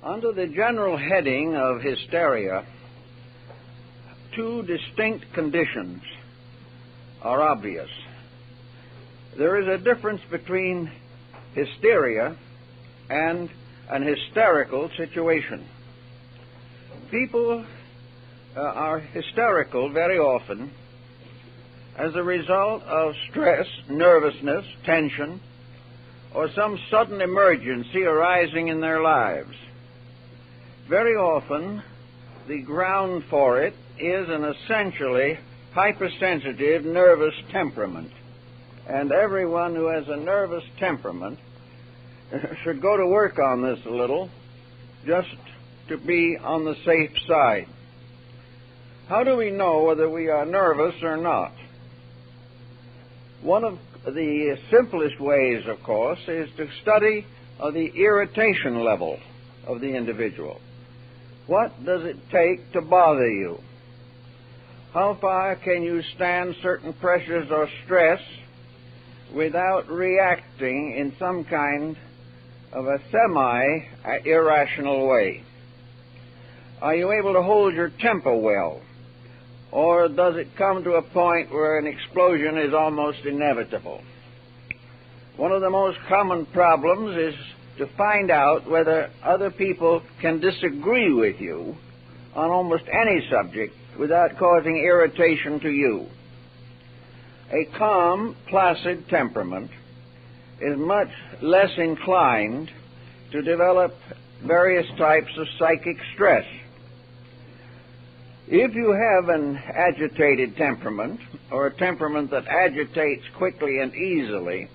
Under the general heading of hysteria, two distinct conditions are obvious. There is a difference between hysteria and an hysterical situation. People are hysterical very often as a result of stress, nervousness, tension, or some sudden emergency arising in their lives. Very often, the ground for it is an essentially hypersensitive, nervous temperament. And everyone who has a nervous temperament should go to work on this a little, just to be on the safe side. How do we know whether we are nervous or not? One of the simplest ways, of course, is to study the irritation level of the individual. What does it take to bother you? How far can you stand certain pressures or stress without reacting in some kind of a semi-irrational way? Are you able to hold your temper well? Or does it come to a point where an explosion is almost inevitable? One of the most common problems is to find out whether other people can disagree with you on almost any subject without causing irritation to you. A calm, placid temperament is much less inclined to develop various types of psychic stress. If you have an agitated temperament, or a temperament that agitates quickly and easily,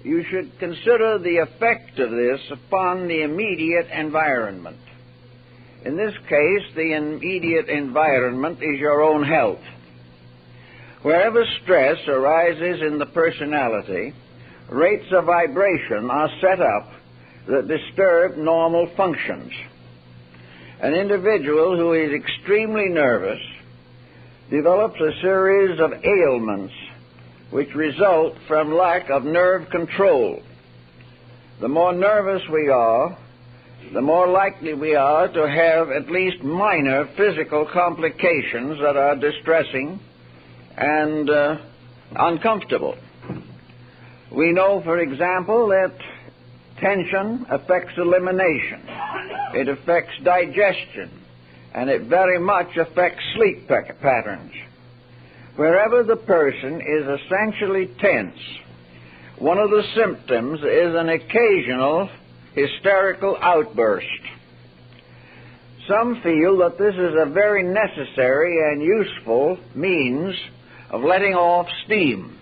you should consider the effect of this upon the immediate environment. In this case, the immediate environment is your own health. Wherever stress arises in the personality, rates of vibration are set up that disturb normal functions. An individual who is extremely nervous develops a series of ailments which result from lack of nerve control. The more nervous we are, the more likely we are to have at least minor physical complications that are distressing and uncomfortable. We know, for example, that tension affects elimination, it affects digestion, and it very much affects sleep patterns. Wherever the person is essentially tense, one of the symptoms is an occasional hysterical outburst. Some feel that this is a very necessary and useful means of letting off steam.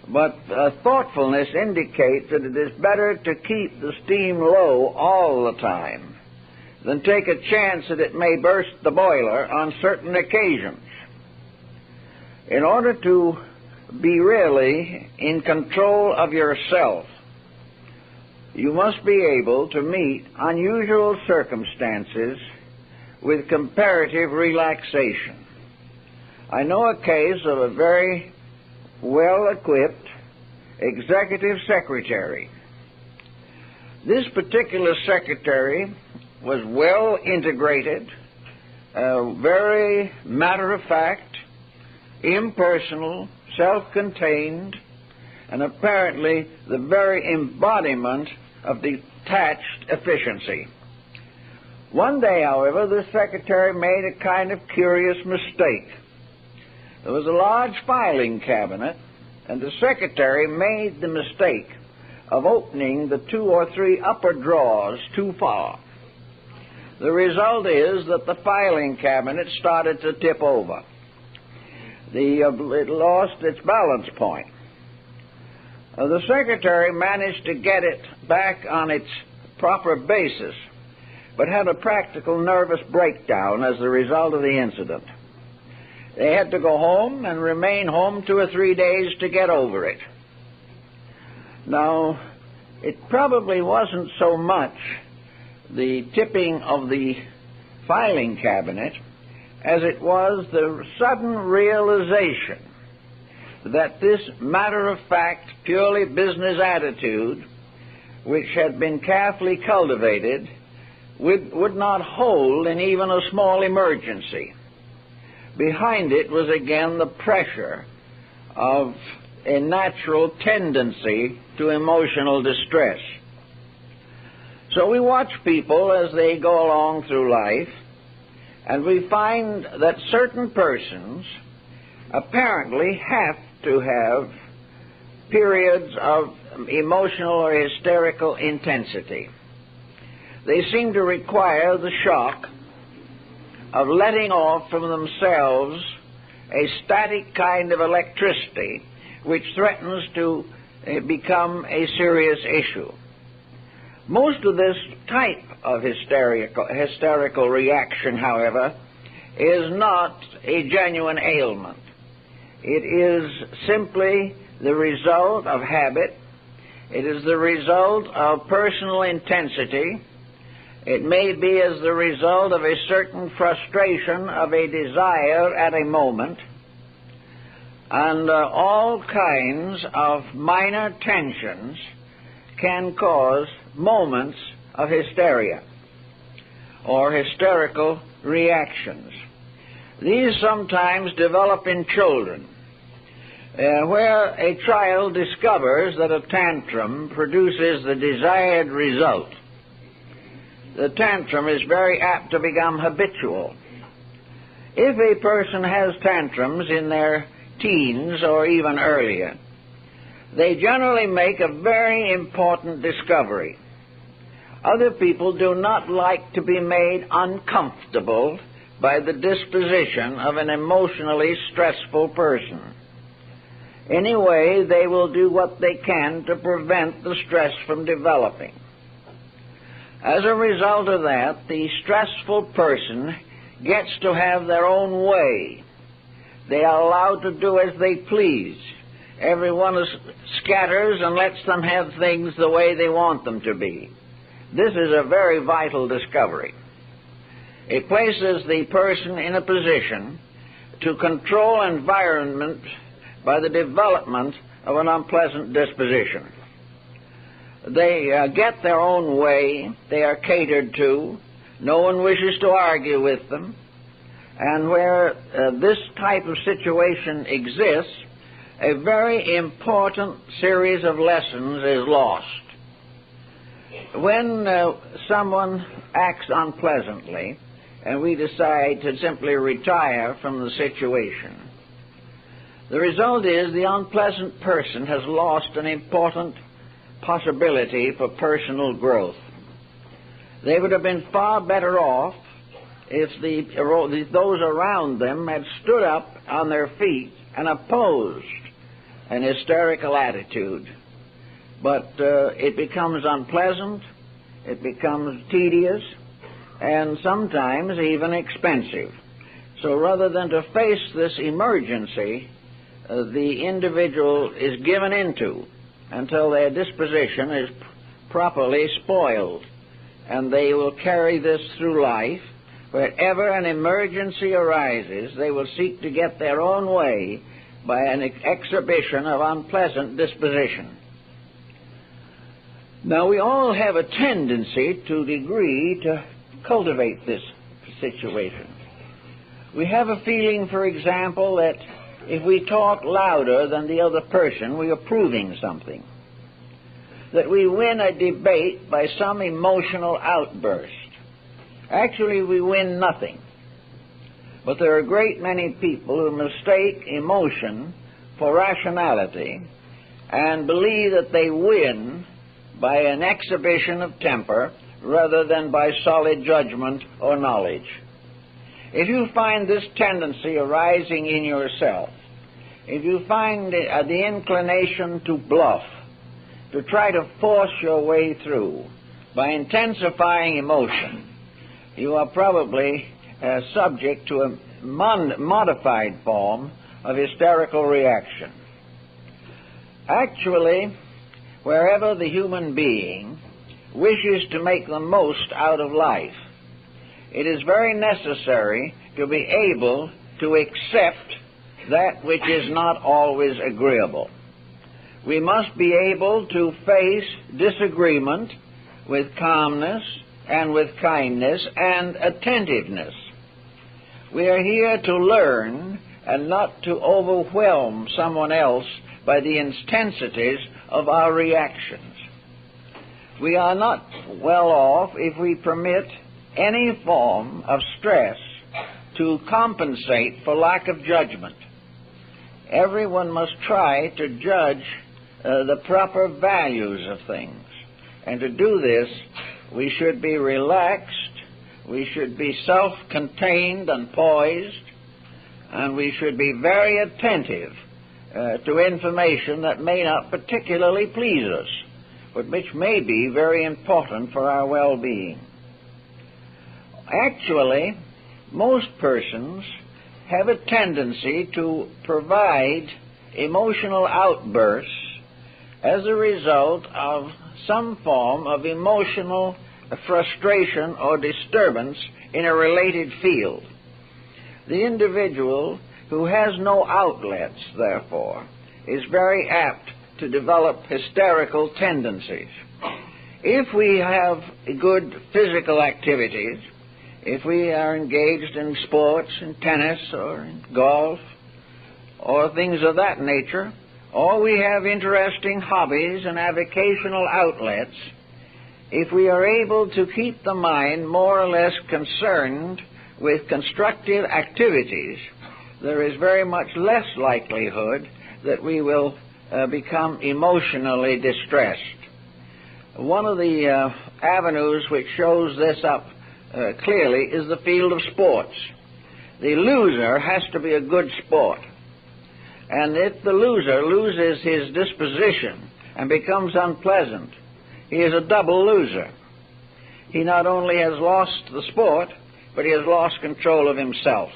But thoughtfulness indicates that it is better to keep the steam low all the time than take a chance that it may burst the boiler on certain occasions. In order to be really in control of yourself, you must be able to meet unusual circumstances with comparative relaxation. I know a case of a very well-equipped executive secretary. This particular secretary was well integrated, very matter-of-fact, impersonal, self-contained, and apparently the very embodiment of detached efficiency. One day, however, the secretary made a kind of curious mistake. There was a large filing cabinet, and the secretary made the mistake of opening the 2 or 3 upper drawers too far. The result is that the filing cabinet started to tip over. It lost its balance point. The secretary managed to get it back on its proper basis, but had a practical nervous breakdown as a result of the incident. They had to go home and remain home 2 or 3 days to get over it. Now, it probably wasn't so much the tipping of the filing cabinet as it was the sudden realization that this matter-of-fact, purely business attitude which had been carefully cultivated, would not hold in even a small emergency. Behind it was again the pressure of a natural tendency to emotional distress. So we watch people as they go along through life, and we find that certain persons apparently have to have periods of emotional or hysterical intensity. They seem to require the shock of letting off from themselves a static kind of electricity which threatens to become a serious issue. Most of this type of hysterical reaction, however, is not a genuine ailment. It is simply the result of habit. It is the result of personal intensity. It may be as the result of a certain frustration of a desire at a moment, and all kinds of minor tensions can cause moments of hysteria or hysterical reactions. These sometimes develop in children, where a child discovers that a tantrum produces the desired result. The tantrum is very apt to become habitual. If a person has tantrums in their teens or even earlier, they generally make a very important discovery. Other people do not like to be made uncomfortable by the disposition of an emotionally stressful person. Anyway, they will do what they can to prevent the stress from developing. As a result of that, the stressful person gets to have their own way. They are allowed to do as they please. Everyone scatters and lets them have things the way they want them to be. This is a very vital discovery. It places the person in a position to control environment by the development of an unpleasant disposition. They get their own way. They are catered to. No one wishes to argue with them. And where this type of situation exists, a very important series of lessons is lost. When someone acts unpleasantly, and we decide to simply retire from the situation, the result is the unpleasant person has lost an important possibility for personal growth. They would have been far better off if those around them had stood up on their feet and opposed an hysterical attitude. But it becomes unpleasant, it becomes tedious, and sometimes even expensive. So rather than to face this emergency, the individual is given into until their disposition is properly spoiled, and they will carry this through life. Wherever an emergency arises, they will seek to get their own way by an exhibition of unpleasant disposition. Now, we all have a tendency to a degree to cultivate this situation. We have a feeling, for example, that if we talk louder than the other person, we are proving something. That we win a debate by some emotional outburst. Actually, we win nothing. But there are a great many people who mistake emotion for rationality and believe that they win by an exhibition of temper rather than by solid judgment or knowledge. If you find this tendency arising in yourself, if you find the inclination to bluff, to try to force your way through by intensifying emotion, you are probably subject to a modified form of hysterical reaction. Actually, wherever the human being wishes to make the most out of life, it is very necessary to be able to accept that which is not always agreeable. We must be able to face disagreement with calmness and with kindness and attentiveness. We are here to learn and not to overwhelm someone else by the intensities of our reactions. We are not well off if we permit any form of stress to compensate for lack of judgment. Everyone must try to judge the proper values of things. And to do this, we should be relaxed, we should be self-contained and poised, and we should be very attentive to information that may not particularly please us, but which may be very important for our well-being. Actually, most persons have a tendency to provide emotional outbursts as a result of some form of emotional frustration or disturbance in a related field. The individual who has no outlets, therefore, is very apt to develop hysterical tendencies. If we have good physical activities, if we are engaged in sports, in tennis or in golf, or things of that nature, or we have interesting hobbies and avocational outlets, if we are able to keep the mind more or less concerned with constructive activities, there is very much less likelihood that we will become emotionally distressed. One of the avenues which shows this up clearly is the field of sports. The loser has to be a good sport. And if the loser loses his disposition and becomes unpleasant, he is a double loser. He not only has lost the sport, but he has lost control of himself.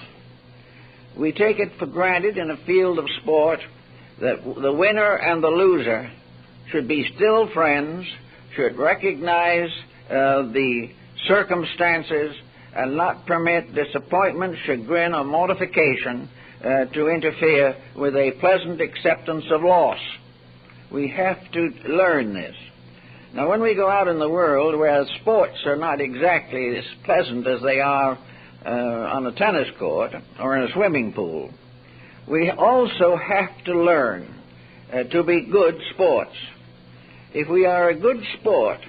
We take it for granted in a field of sport that the winner and the loser should be still friends, should recognize the circumstances, and not permit disappointment, chagrin, or mortification to interfere with a pleasant acceptance of loss. We have to learn this. Now, when we go out in the world where sports are not exactly as pleasant as they are on a tennis court or in a swimming pool, we also have to learn to be good sports. If we are a good sport,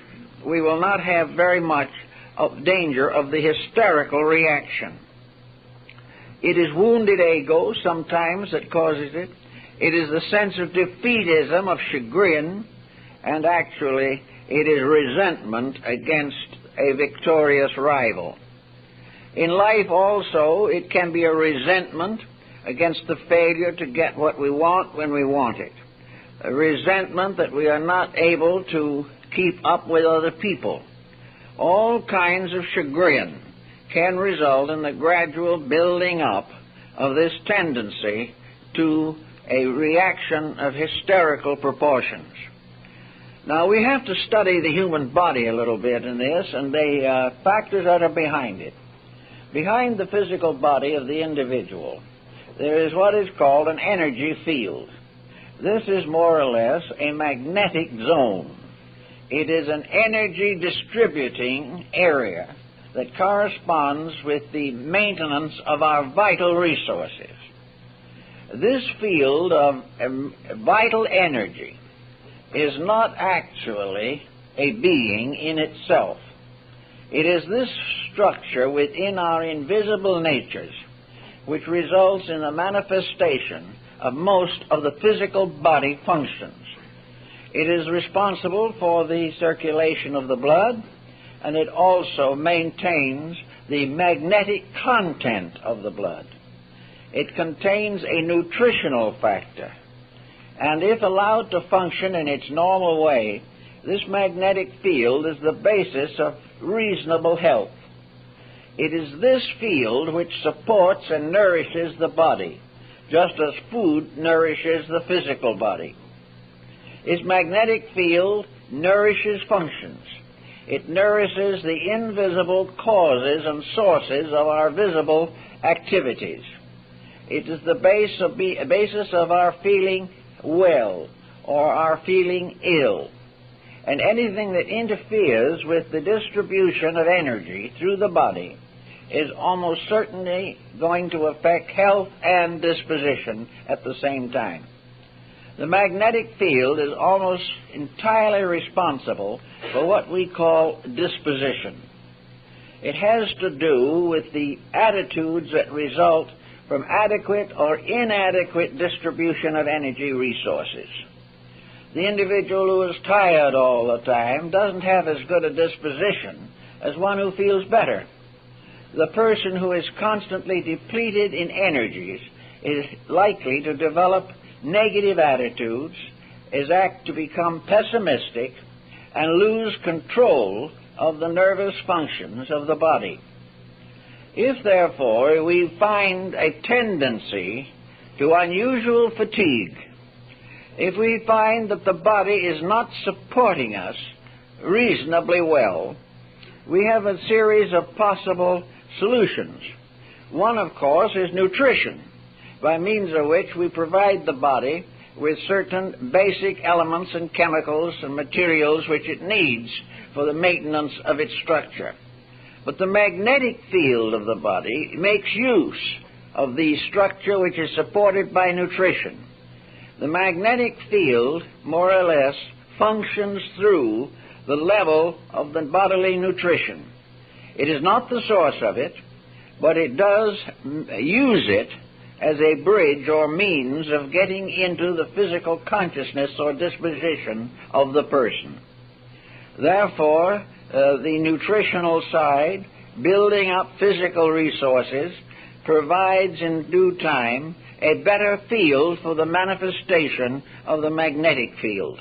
we will not have very much of danger of the hysterical reaction. It is wounded ego sometimes that causes it. It is the sense of defeatism, of chagrin, and actually it is resentment against a victorious rival. In life also, it can be a resentment against the failure to get what we want when we want it. A resentment that we are not able to keep up with other people. All kinds of chagrin can result in the gradual building up of this tendency to a reaction of hysterical proportions. Now, we have to study the human body a little bit in this, and the factors that are behind it. Behind the physical body of the individual, there is what is called an energy field. This is more or less a magnetic zone. It is an energy distributing area that corresponds with the maintenance of our vital resources. This field of vital energy is not actually a being in itself. It is this structure within our invisible natures which results in the manifestation of most of the physical body functions. It is responsible for the circulation of the blood, and it also maintains the magnetic content of the blood. It contains a nutritional factor, and if allowed to function in its normal way, this magnetic field is the basis of reasonable health. It is this field which supports and nourishes the body, just as food nourishes the physical body. Its magnetic field nourishes functions. It nourishes the invisible causes and sources of our visible activities. It is the basis of our feeling well, or are feeling ill. And anything that interferes with the distribution of energy through the body is almost certainly going to affect health and disposition at the same time. The magnetic field is almost entirely responsible for what we call disposition. It has to do with the attitudes that result from adequate or inadequate distribution of energy resources. The individual who is tired all the time doesn't have as good a disposition as one who feels better. The person who is constantly depleted in energies is likely to develop negative attitudes, is apt to become pessimistic, and lose control of the nervous functions of the body. If, therefore, we find a tendency to unusual fatigue, if we find that the body is not supporting us reasonably well, we have a series of possible solutions. One, of course, is nutrition, by means of which we provide the body with certain basic elements and chemicals and materials which it needs for the maintenance of its structure. But the magnetic field of the body makes use of the structure which is supported by nutrition. The magnetic field, more or less, functions through the level of the bodily nutrition. It is not the source of it, but it does use it as a bridge or means of getting into the physical consciousness or disposition of the person. Therefore, the nutritional side, building up physical resources, provides in due time a better field for the manifestation of the magnetic field.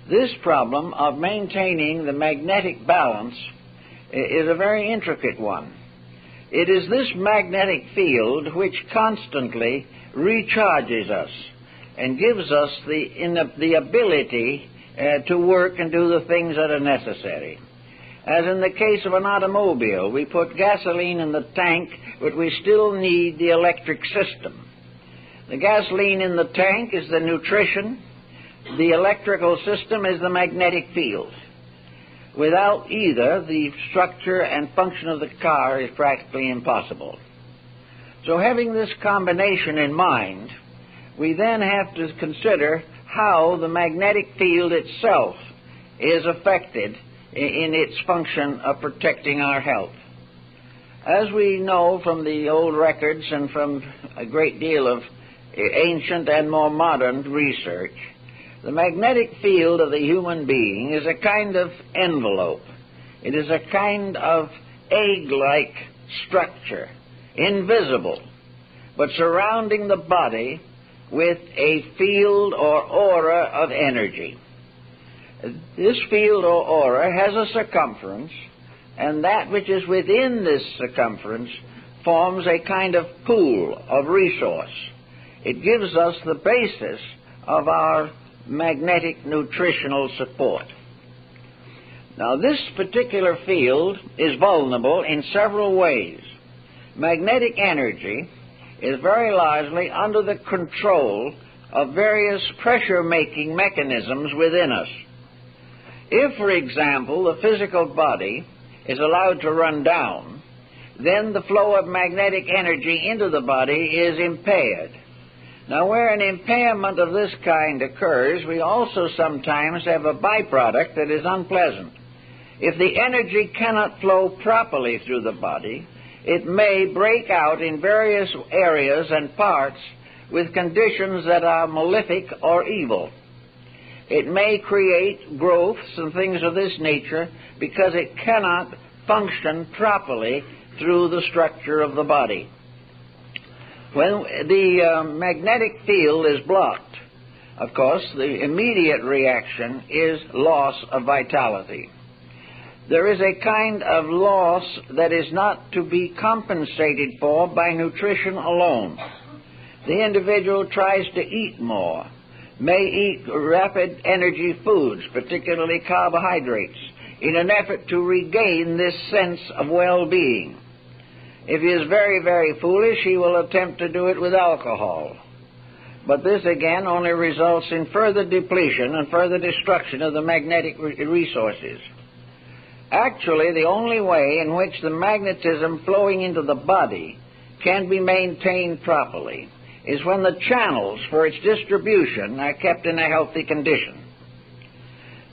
This problem of maintaining the magnetic balance is a very intricate one. It is this magnetic field which constantly recharges us and gives us the ability to work and do the things that are necessary. As in the case of an automobile, we put gasoline in the tank, but we still need the electric system. The gasoline in the tank is the nutrition. The electrical system is the magnetic field. Without either, the structure and function of the car is practically impossible. So having this combination in mind, we then have to consider how the magnetic field itself is affected in its function of protecting our health. As we know from the old records and from a great deal of ancient and more modern research, the magnetic field of the human being is a kind of envelope. It is a kind of egg-like structure, invisible, but surrounding the body with a field or aura of energy. This field or aura has a circumference, and that which is within this circumference forms a kind of pool of resource. It gives us the basis of our magnetic nutritional support. Now, this particular field is vulnerable in several ways. Magnetic energy is very largely under the control of various pressure-making mechanisms within us. If, for example, the physical body is allowed to run down, then the flow of magnetic energy into the body is impaired. Now, where an impairment of this kind occurs, we also sometimes have a byproduct that is unpleasant. If the energy cannot flow properly through the body, it may break out in various areas and parts with conditions that are malefic or evil. It may create growths and things of this nature because it cannot function properly through the structure of the body. When the magnetic field is blocked, of course, the immediate reaction is loss of vitality. There is a kind of loss that is not to be compensated for by nutrition alone. The individual tries to eat more, may eat rapid energy foods, particularly carbohydrates, in an effort to regain this sense of well-being. If he is very, very foolish, he will attempt to do it with alcohol. But this again only results in further depletion and further destruction of the magnetic resources. Actually, the only way in which the magnetism flowing into the body can be maintained properly is when the channels for its distribution are kept in a healthy condition.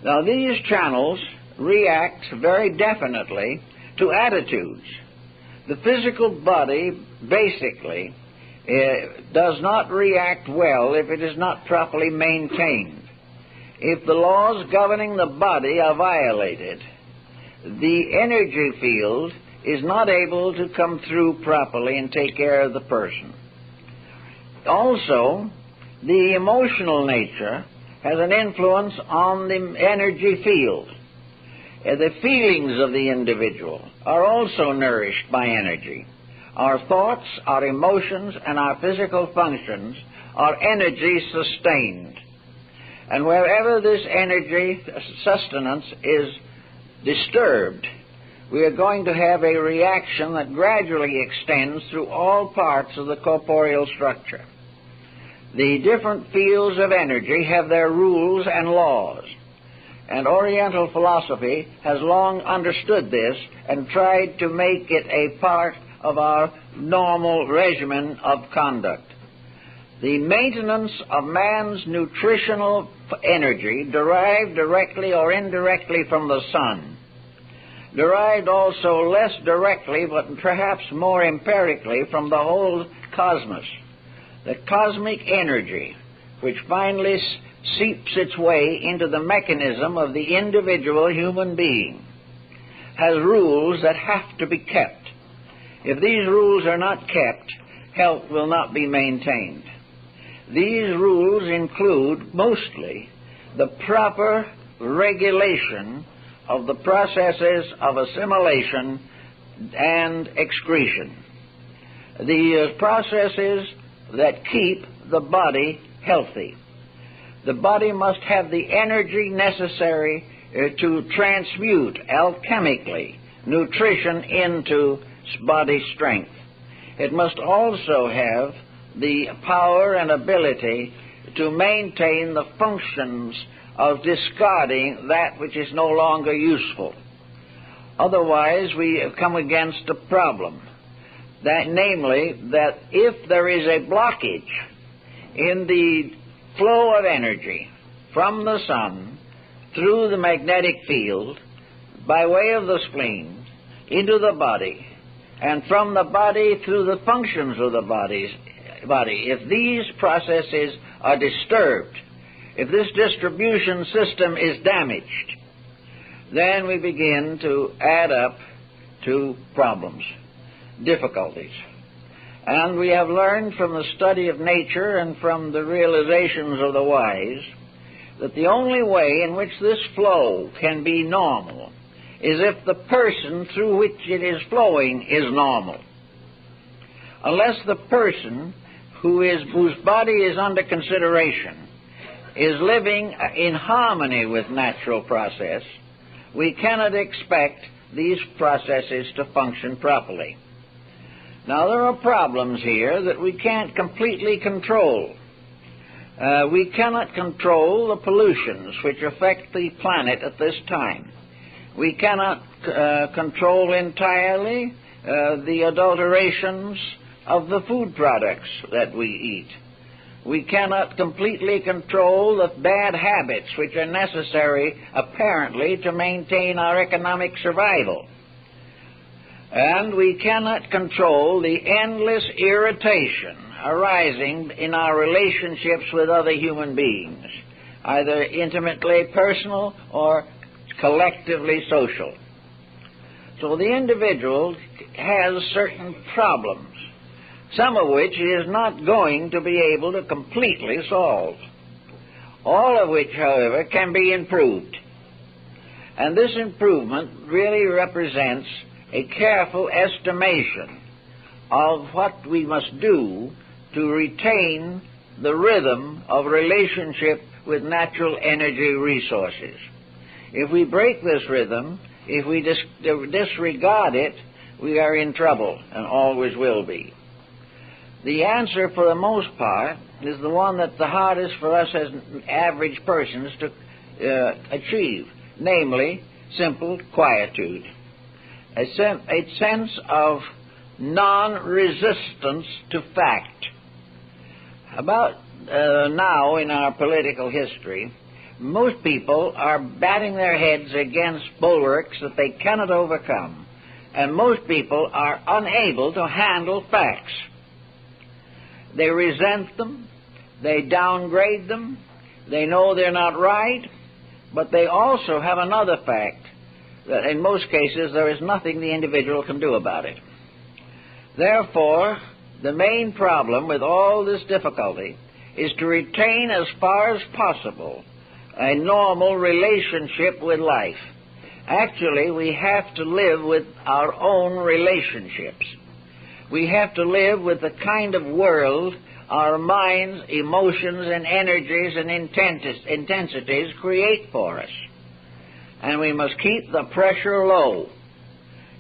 Now, these channels react very definitely to attitudes. The physical body basically does not react well if it is not properly maintained. If the laws governing the body are violated, the energy field is not able to come through properly and take care of the person. Also, the emotional nature has an influence on the energy field. The feelings of the individual are also nourished by energy. Our thoughts, our emotions, and our physical functions are energy sustained. And wherever this energy sustenance is disturbed, we are going to have a reaction that gradually extends through all parts of the corporeal structure. The different fields of energy have their rules and laws, and Oriental philosophy has long understood this and tried to make it a part of our normal regimen of conduct. The maintenance of man's nutritional energy, derived directly or indirectly from the sun, derived also less directly but perhaps more empirically from the whole cosmos. The cosmic energy, which finally seeps its way into the mechanism of the individual human being, has rules that have to be kept. If these rules are not kept, health will not be maintained. These rules include mostly the proper regulation of the processes of assimilation and excretion, the processes that keep the body healthy. The body must have the energy necessary to transmute alchemically nutrition into body strength. It must also have the power and ability to maintain the functions of discarding that which is no longer useful. Otherwise, we come against a problem, that namely, that if there is a blockage in the flow of energy from the sun through the magnetic field by way of the spleen into the body, and from the body through the functions of the body, if these processes are disturbed, if this distribution system is damaged, then we begin to add up to problems, difficulties. And we have learned from the study of nature and from the realizations of the wise that the only way in which this flow can be normal is if the person through which it is flowing is normal. Unless the person whose body is under consideration is living in harmony with natural process, we cannot expect these processes to function properly. Now, there are problems here that we can't completely control. We cannot control the pollutions which affect the planet at this time. We cannot control entirely the adulterations of the food products that we eat. We cannot completely control the bad habits which are necessary, apparently, to maintain our economic survival. And we cannot control the endless irritation arising in our relationships with other human beings, either intimately personal or collectively social. So the individual has certain problems, some of which he is not going to be able to completely solve, all of which, however, can be improved. And this improvement really represents a careful estimation of what we must do to retain the rhythm of relationship with natural energy resources. If we break this rhythm, if we disregard it, we are in trouble and always will be. The answer, for the most part, is the one that's the hardest for us as average persons to achieve, namely, simple quietude. A sense of non-resistance to fact. About now in our political history, most people are batting their heads against bulwarks that they cannot overcome, and most people are unable to handle facts. They resent them, they downgrade them, they know they're not right, but they also have another fact, that in most cases there is nothing the individual can do about it. Therefore, the main problem with all this difficulty is to retain as far as possible a normal relationship with life. Actually, we have to live with our own relationships. We have to live with the kind of world our minds, emotions, and energies and intensities create for us. And we must keep the pressure low.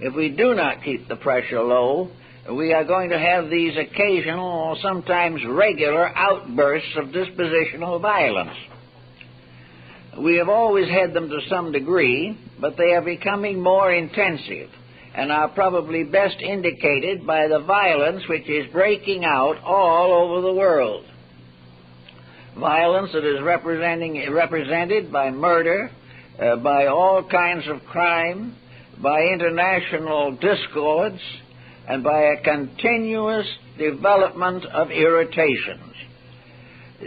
If we do not keep the pressure low, we are going to have these occasional or sometimes regular outbursts of dispositional violence. We have always had them to some degree, but they are becoming more intensive and are probably best indicated by the violence which is breaking out all over the world. Violence that is represented by murder, by all kinds of crime, by international discords, and by a continuous development of irritations.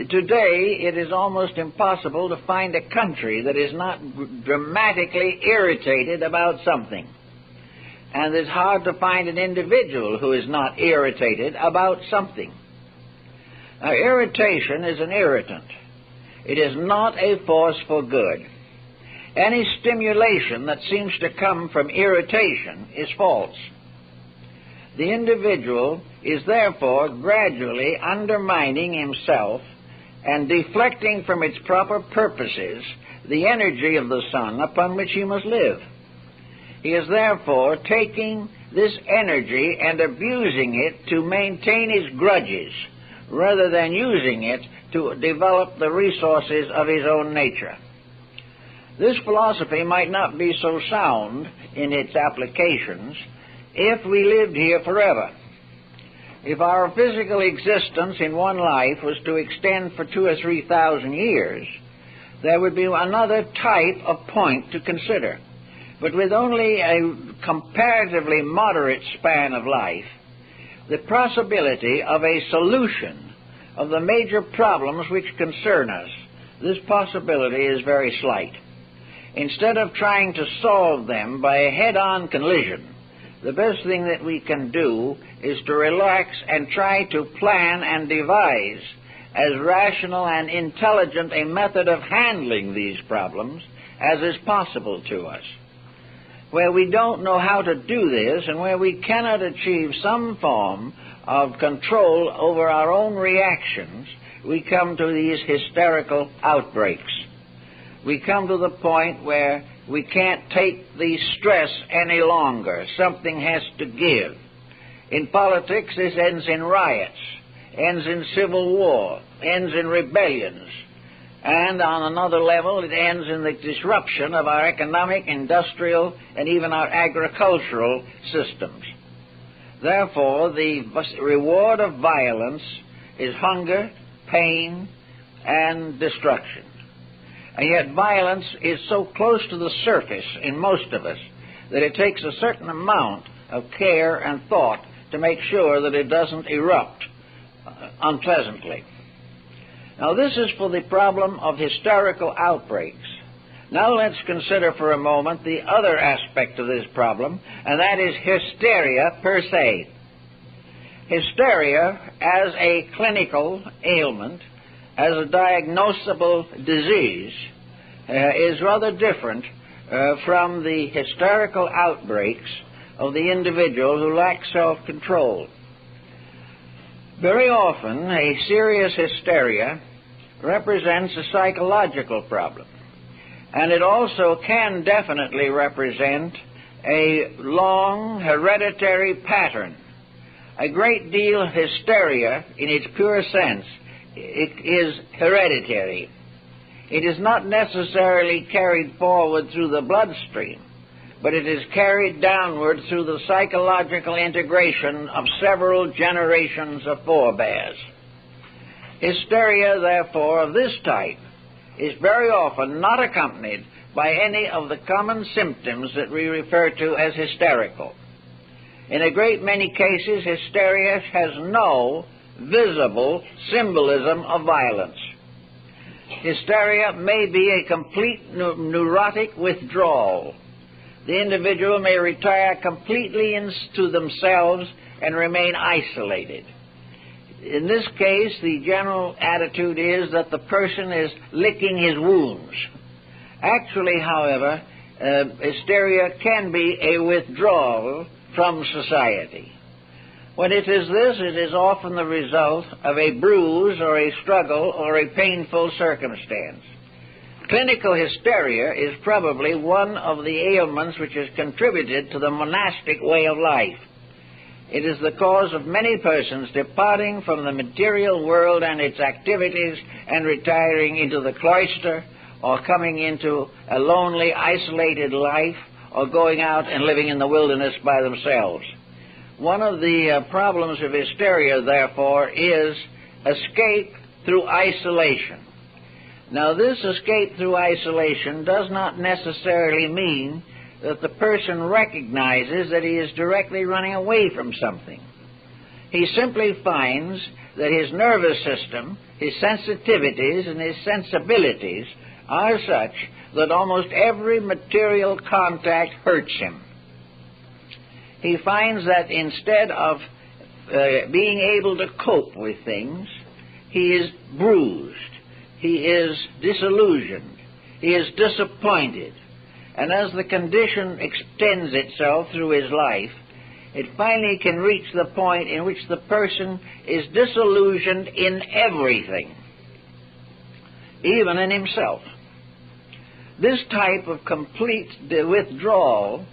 Today, it is almost impossible to find a country that is not dramatically irritated about something. And it's hard to find an individual who is not irritated about something. Now, irritation is an irritant. It is not a force for good. Any stimulation that seems to come from irritation is false. The individual is therefore gradually undermining himself and deflecting from its proper purposes the energy of the sun upon which he must live. He is therefore taking this energy and abusing it to maintain his grudges, rather than using it to develop the resources of his own nature. This philosophy might not be so sound in its applications if we lived here forever. If our physical existence in one life was to extend for 2,000 or 3,000 years, there would be another type of point to consider. But with only a comparatively moderate span of life, the possibility of a solution of the major problems which concern us, this possibility is very slight. Instead of trying to solve them by a head-on collision, the best thing that we can do is to relax and try to plan and devise as rational and intelligent a method of handling these problems as is possible to us. Where we don't know how to do this, and where we cannot achieve some form of control over our own reactions, we come to these hysterical outbreaks. We come to the point where we can't take the stress any longer. Something has to give. In politics, this ends in riots, ends in civil war, ends in rebellions. And on another level, it ends in the disruption of our economic, industrial, and even our agricultural systems. Therefore, the reward of violence is hunger, pain, and destruction. And yet violence is so close to the surface in most of us that it takes a certain amount of care and thought to make sure that it doesn't erupt unpleasantly. Now, this is for the problem of hysterical outbreaks. Now let's consider for a moment the other aspect of this problem, and that is hysteria per se. Hysteria as a clinical ailment, as a diagnosable disease, is rather different from the hysterical outbreaks of the individual who lacks self-control. Very often, a serious hysteria represents a psychological problem, and it also can definitely represent a long hereditary pattern, A great deal of hysteria, in its pure sense, it is hereditary. It is not necessarily carried forward through the bloodstream, but it is carried downward through the psychological integration of several generations of forebears. Hysteria, therefore, of this type is very often not accompanied by any of the common symptoms that we refer to as hysterical. In a great many cases, hysteria has no visible symbolism of violence. Hysteria may be a complete neurotic withdrawal. The individual may retire completely into themselves and remain isolated. In this case, the general attitude is that the person is licking his wounds. Actually, however, hysteria can be a withdrawal from society. When it is this, it is often the result of a bruise or a struggle or a painful circumstance. Clinical hysteria is probably one of the ailments which has contributed to the monastic way of life. It is the cause of many persons departing from the material world and its activities and retiring into the cloister, or coming into a lonely, isolated life, or going out and living in the wilderness by themselves. One of the problems of hysteria, therefore, is escape through isolation. Now, this escape through isolation does not necessarily mean that the person recognizes that he is directly running away from something. He simply finds that his nervous system, his sensitivities, and his sensibilities are such that almost every material contact hurts him. He finds that instead of being able to cope with things, he is bruised, he is disillusioned, he is disappointed. And as the condition extends itself through his life, it finally can reach the point in which the person is disillusioned in everything, even in himself. This type of complete withdrawal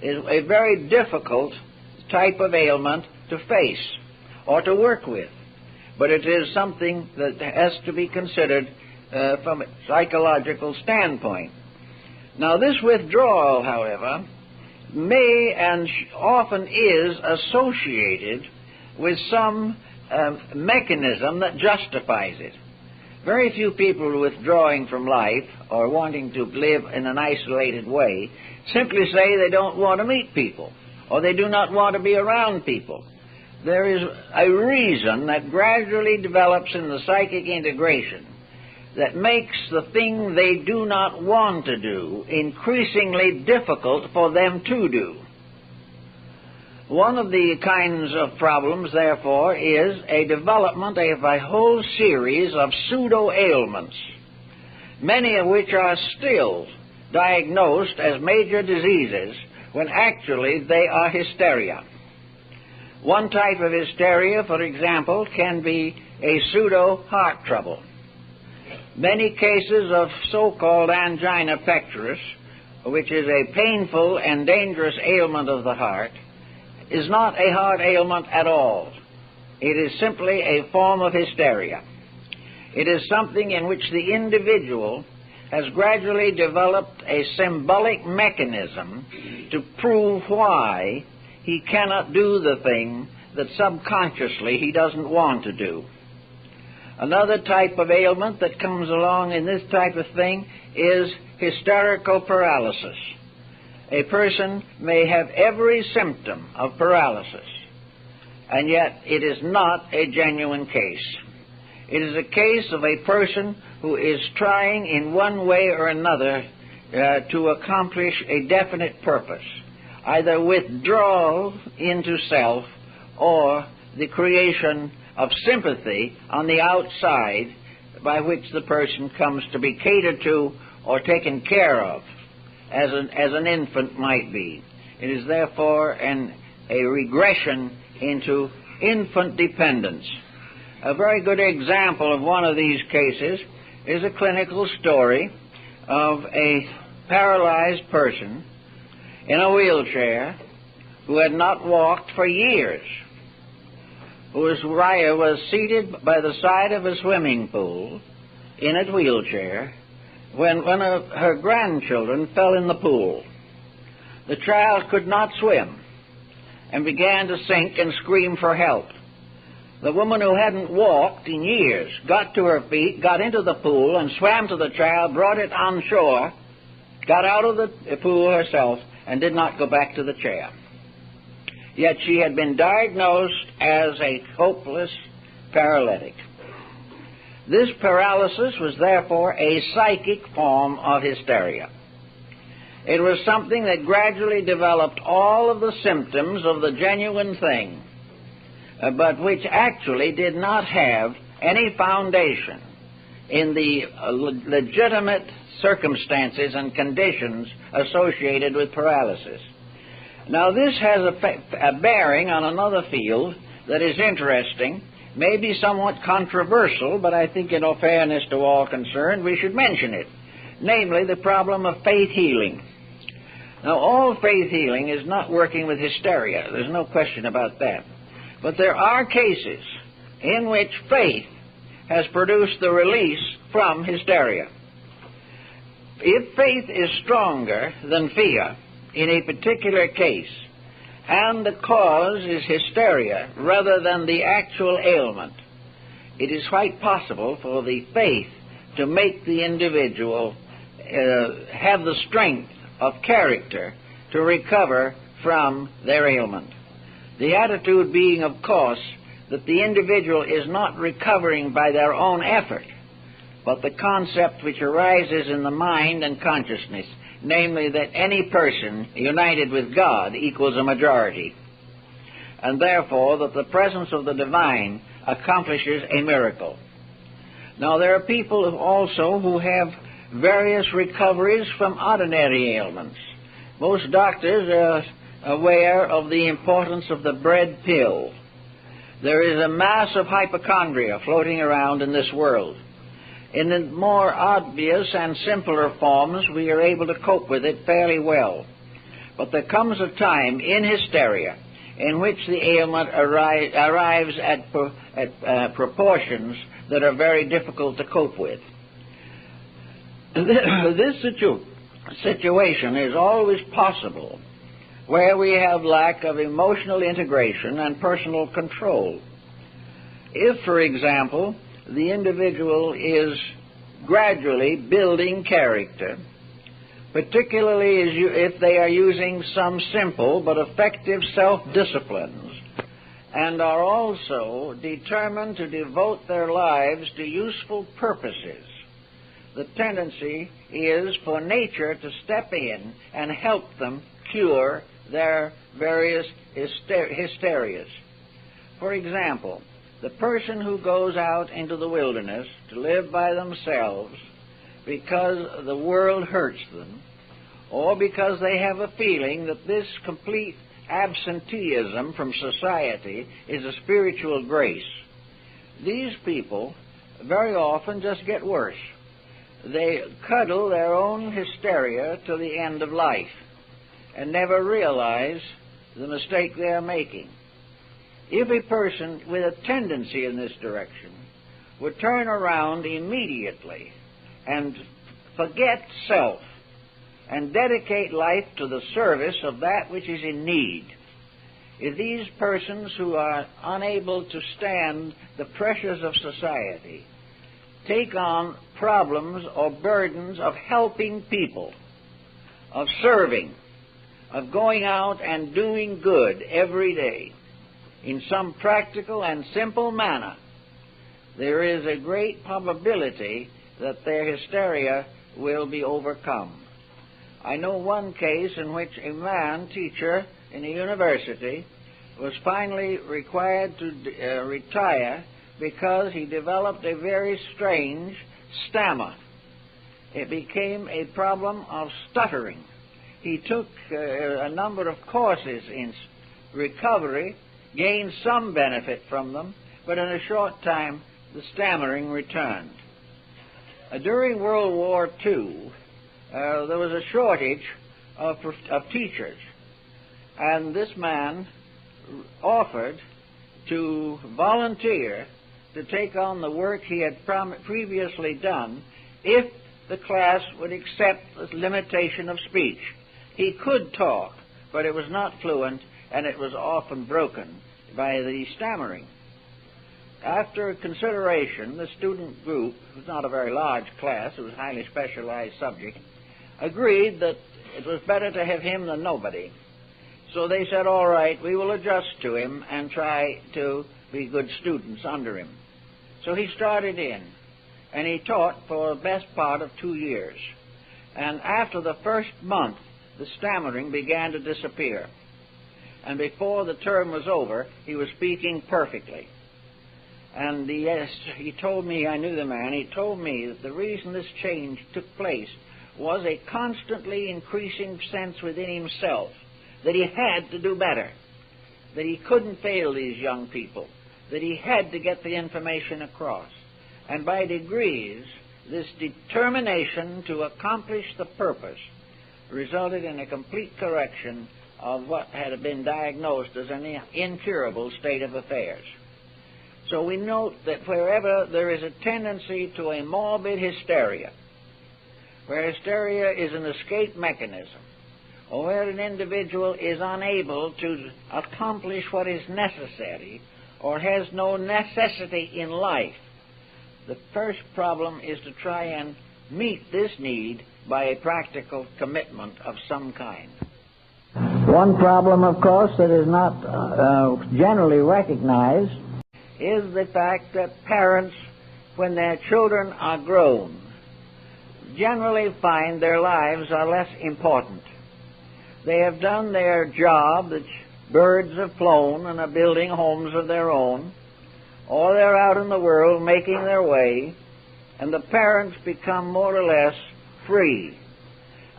is a very difficult type of ailment to face or to work with, but it is something that has to be considered from a psychological standpoint. Now, this withdrawal, however, may and often is associated with some mechanism that justifies it. Very few people withdrawing from life or wanting to live in an isolated way simply say they don't want to meet people or they do not want to be around people. There is a reason that gradually develops in the psychic integration that makes the thing they do not want to do increasingly difficult for them to do. One of the kinds of problems, therefore, is a development of a whole series of pseudo-ailments, many of which are still diagnosed as major diseases when actually they are hysteria. One type of hysteria, for example, can be a pseudo-heart trouble. Many cases of so-called angina pectoris, which is a painful and dangerous ailment of the heart, is not a heart ailment at all. It is simply a form of hysteria. It is something in which the individual has gradually developed a symbolic mechanism to prove why he cannot do the thing that subconsciously he doesn't want to do. Another type of ailment that comes along in this type of thing is hysterical paralysis. A person may have every symptom of paralysis, and yet it is not a genuine case. It is a case of a person who is trying in one way or another to accomplish a definite purpose, either withdrawal into self or the creation of sympathy on the outside by which the person comes to be catered to or taken care of, as an infant might be. It is therefore a regression into infant dependence. A very good example of one of these cases is a clinical story of a paralyzed person in a wheelchair who had not walked for years. was seated by the side of a swimming pool in a wheelchair when one of her grandchildren fell in the pool. The child could not swim and began to sink and scream for help. The woman, who hadn't walked in years, got to her feet, got into the pool, and swam to the child, brought it on shore, got out of the pool herself, and did not go back to the chair. Yet she had been diagnosed as a hopeless paralytic. This paralysis was therefore a psychic form of hysteria. It was something that gradually developed all of the symptoms of the genuine thing, but which actually did not have any foundation in the legitimate circumstances and conditions associated with paralysis. Now, this has a bearing on another field that is interesting, may be somewhat controversial, but I think in all fairness to all concerned, we should mention it, namely the problem of faith healing. Now, all faith healing is not working with hysteria. There's no question about that. But there are cases in which faith has produced the release from hysteria. If faith is stronger than fear in a particular case, and the cause is hysteria rather than the actual ailment, it is quite possible for the faith to make the individual have the strength of character to recover from their ailment. The attitude being, of course, that the individual is not recovering by their own effort, but the concept which arises in the mind and consciousness, namely that any person united with God equals a majority, and therefore that the presence of the divine accomplishes a miracle. Now, there are people also who have various recoveries from ordinary ailments. Most doctors are aware of the importance of the bread pill. There is a mass of hypochondria floating around in this world. In the more obvious and simpler forms, we are able to cope with it fairly well. But there comes a time in hysteria in which the ailment arrives at proportions that are very difficult to cope with. This situation is always possible where we have lack of emotional integration and personal control. If, for example, the individual is gradually building character, particularly if they are using some simple but effective self-disciplines, and are also determined to devote their lives to useful purposes, the tendency is for nature to step in and help them cure their various hysterias. For example, the person who goes out into the wilderness to live by themselves because the world hurts them, or because they have a feeling that this complete absenteeism from society is a spiritual grace, these people very often just get worse. They cuddle their own hysteria to the end of life and never realize the mistake they are making. If a person with a tendency in this direction would turn around immediately and forget self and dedicate life to the service of that which is in need, if these persons who are unable to stand the pressures of society take on problems or burdens of helping people, of serving, of going out and doing good every day in some practical and simple manner, there is a great probability that their hysteria will be overcome. I know one case in which a man teacher in a university was finally required to retire because he developed a very strange stammer. It became a problem of stuttering. He took a number of courses in recovery, gained some benefit from them, but in a short time the stammering returned. During World War II, there was a shortage of teachers, and this man offered to volunteer to take on the work he had previously done if the class would accept the limitation of speech. He could talk, but it was not fluent, and it was often broken by the stammering. After consideration, the student group, it was not a very large class, it was a highly specialized subject, agreed that it was better to have him than nobody. So they said, all right, we will adjust to him and try to be good students under him. So he started in, and he taught for the best part of 2 years. And after the first month, the stammering began to disappear. And before the term was over, he was speaking perfectly. And he told me, I knew the man, he told me that the reason this change took place was a constantly increasing sense within himself that he had to do better, that he couldn't fail these young people, that he had to get the information across. And by degrees, this determination to accomplish the purpose resulted in a complete correction of what had been diagnosed as an incurable state of affairs. So we note that wherever there is a tendency to a morbid hysteria, where hysteria is an escape mechanism, or where an individual is unable to accomplish what is necessary or has no necessity in life, the first problem is to try and meet this need by a practical commitment of some kind. One problem, of course, that is not generally recognized is the fact that parents, when their children are grown, generally find their lives are less important. They have done their job, the birds have flown and are building homes of their own, or they're out in the world making their way, and the parents become more or less free.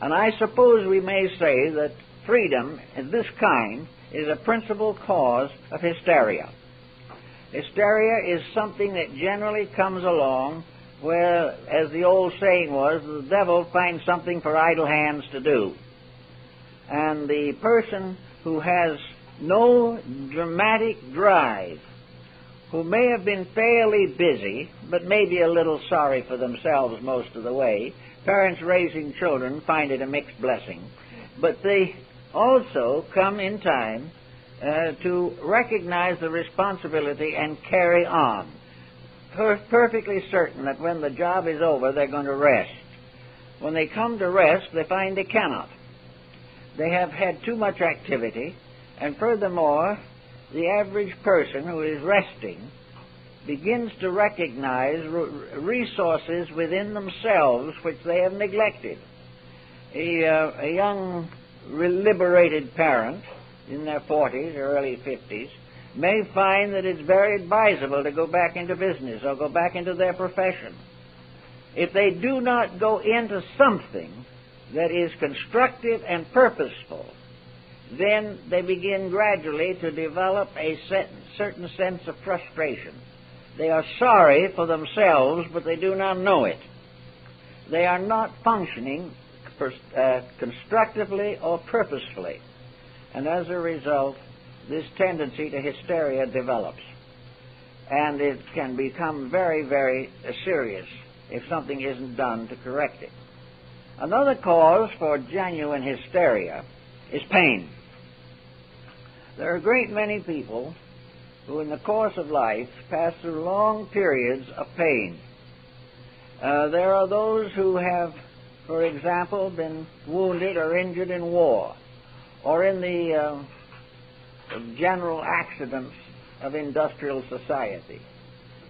And I suppose we may say that freedom of this kind is a principal cause of hysteria. Hysteria is something that generally comes along where, as the old saying was, the devil finds something for idle hands to do. And the person who has no dramatic drive, who may have been fairly busy, but may be a little sorry for themselves most of the way. Parents raising children find it a mixed blessing. But they also come in time to recognize the responsibility and carry on, perfectly certain that when the job is over, they're going to rest. When they come to rest, they find they cannot. They have had too much activity, and furthermore, the average person who is resting begins to recognize resources within themselves which they have neglected. A young, liberated parent in their 40s or early 50s may find that it's very advisable to go back into business or go back into their profession. If they do not go into something that is constructive and purposeful, then they begin gradually to develop a certain sense of frustration. They are sorry for themselves, but they do not know it. They are not functioning constructively or purposefully. And as a result, this tendency to hysteria develops. And it can become very, very serious if something isn't done to correct it. Another cause for genuine hysteria is pain. There are a great many people who in the course of life pass through long periods of pain. There are those who have, for example, been wounded or injured in war or in the general accidents of industrial society.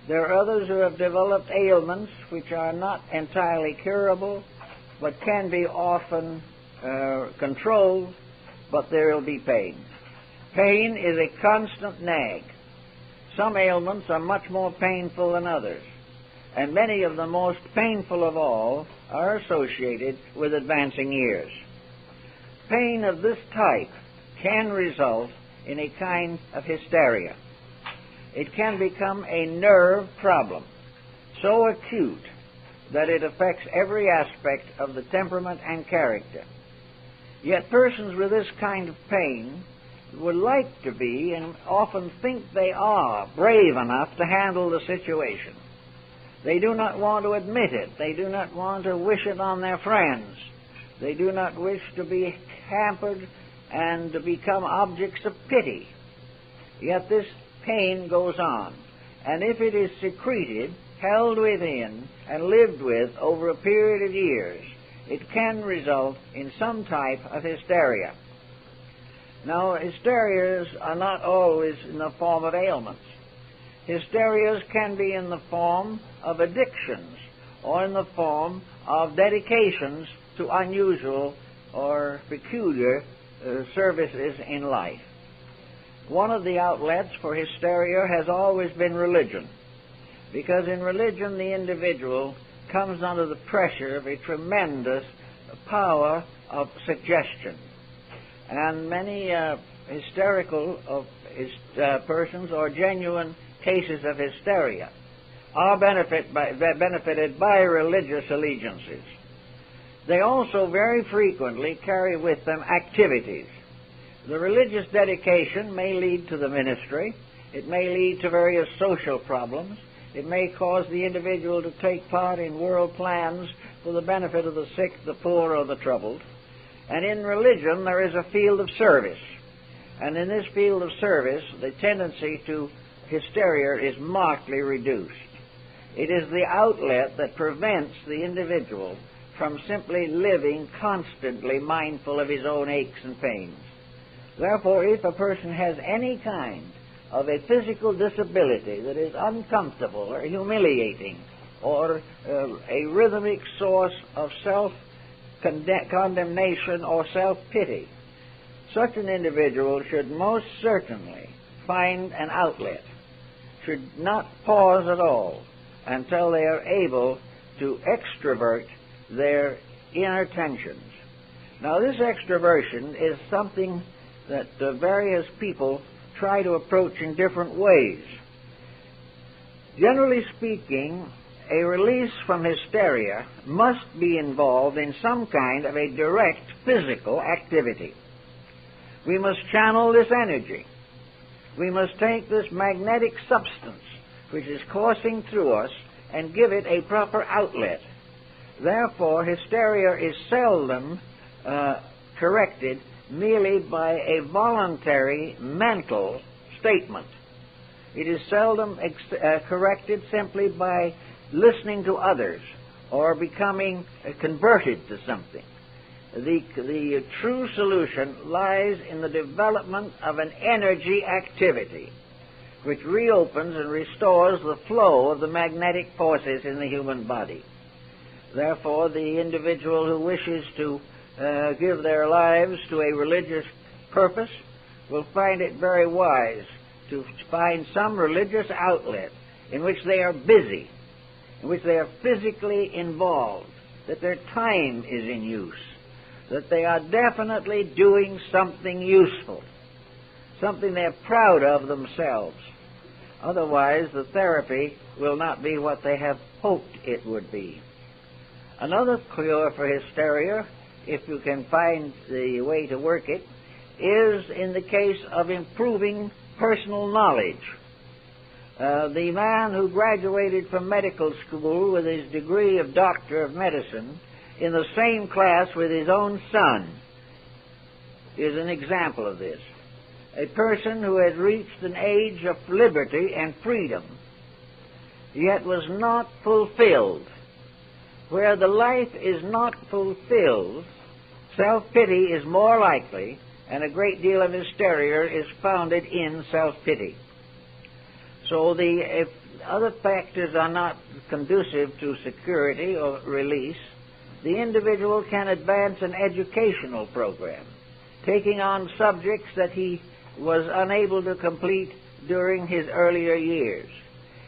There are others who have developed ailments which are not entirely curable but can be often controlled, but there will be pain. Pain is a constant nag. Some ailments are much more painful than others, and many of the most painful of all are associated with advancing years. Pain of this type can result in a kind of hysteria. It can become a nerve problem, so acute that it affects every aspect of the temperament and character. Yet persons with this kind of pain would like to be, and often think they are, brave enough to handle the situation. They do not want to admit it. They do not want to wish it on their friends. They do not wish to be hampered and to become objects of pity. Yet this pain goes on, and if it is secreted, held within, and lived with over a period of years, it can result in some type of hysteria. Now, hysterias are not always in the form of ailments. Hysterias can be in the form of addictions or in the form of dedications to unusual or peculiar services in life. One of the outlets for hysteria has always been religion, because in religion the individual comes under the pressure of a tremendous power of suggestion. And many hysterical persons or genuine cases of hysteria are benefited by religious allegiances. They also very frequently carry with them activities. The religious dedication may lead to the ministry. It may lead to various social problems. It may cause the individual to take part in world plans for the benefit of the sick, the poor, or the troubled. And in religion there is a field of service. And in this field of service, the tendency to hysteria is markedly reduced. It is the outlet that prevents the individual from simply living constantly mindful of his own aches and pains. Therefore, if a person has any kind of a physical disability that is uncomfortable or humiliating or a rhythmic source of self-condemnation or self-pity, such an individual should most certainly find an outlet, should not pause at all until they are able to extrovert their inner tensions. Now, this extroversion is something that various people try to approach in different ways. Generally speaking, a release from hysteria must be involved in some kind of a direct physical activity. We must channel this energy. We must take this magnetic substance which is coursing through us and give it a proper outlet. Therefore, hysteria is seldom corrected merely by a voluntary mental statement. It is seldom corrected simply by listening to others or becoming converted to something. The true solution lies in the development of an energy activity which reopens and restores the flow of the magnetic forces in the human body. Therefore, the individual who wishes to give their lives to a religious purpose will find it very wise to find some religious outlet in which they are busy, in which they are physically involved, that their time is in use, that they are definitely doing something useful, something they're proud of themselves. Otherwise, the therapy will not be what they have hoped it would be. Another cure for hysteria, if you can find the way to work it, is in the case of improving personal knowledge. The man who graduated from medical school with his degree of Doctor of Medicine in the same class with his own son is an example of this. A person who had reached an age of liberty and freedom, yet was not fulfilled. Where the life is not fulfilled, self-pity is more likely, and a great deal of hysteria is founded in self-pity. So if other factors are not conducive to security or release, the individual can advance an educational program, taking on subjects that he was unable to complete during his earlier years.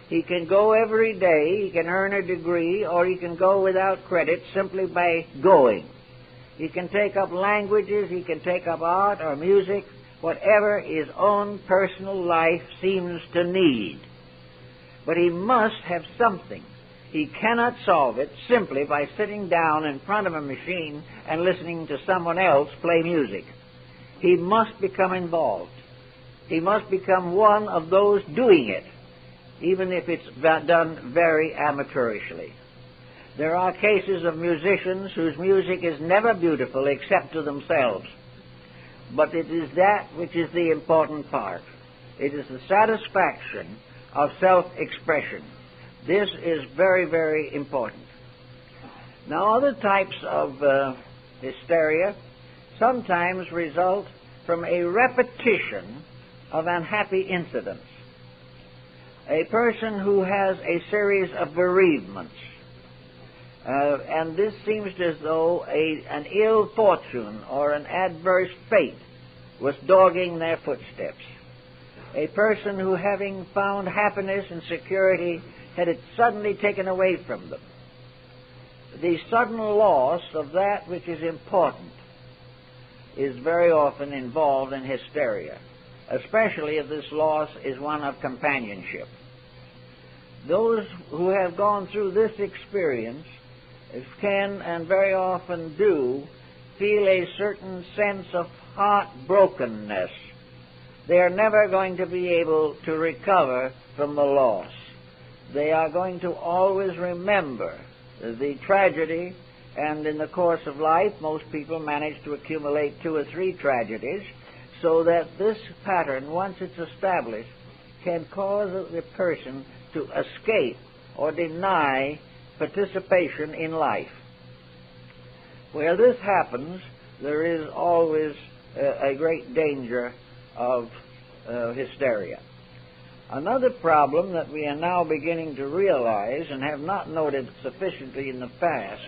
He can go every day, he can earn a degree, or he can go without credit simply by going. He can take up languages, he can take up art or music, whatever his own personal life seems to need. But he must have something. He cannot solve it simply by sitting down in front of a machine and listening to someone else play music. he must become involved. He must become one of those doing it, even if it's done very amateurishly. There are cases of musicians whose music is never beautiful except to themselves. But it is that which is the important part. It is the satisfaction of self-expression. This is very, very important. Now, other types of hysteria sometimes result from a repetition of unhappy incidents. A person who has a series of bereavements, and this seems as though an ill fortune or an adverse fate was dogging their footsteps. A person who, having found happiness and security, had it suddenly taken away from them. The sudden loss of that which is important is very often involved in hysteria, especially if this loss is one of companionship. Those who have gone through this experience can, and very often do, feel a certain sense of heartbrokenness. They are never going to be able to recover from the loss. They are going to always remember the tragedy, and in the course of life, most people manage to accumulate 2 or 3 tragedies, so that this pattern, once it's established, can cause the person to escape or deny participation in life. Where this happens, there is always a great danger of hysteria. Another problem that we are now beginning to realize and have not noted sufficiently in the past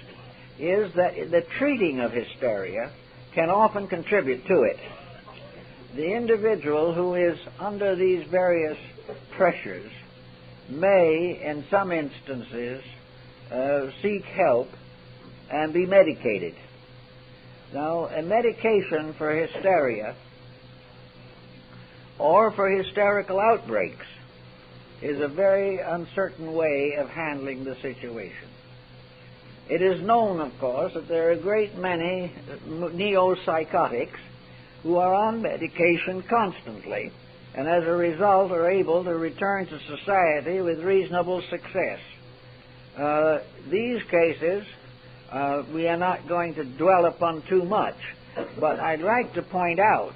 is that the treating of hysteria can often contribute to it. The individual who is under these various pressures may, in some instances, seek help and be medicated. Now, a medication for hysteria or for hysterical outbreaks is a very uncertain way of handling the situation. It is known, of course, that there are a great many neo-psychotics who are on medication constantly, and as a result are able to return to society with reasonable success. These cases we are not going to dwell upon too much, but I'd like to point out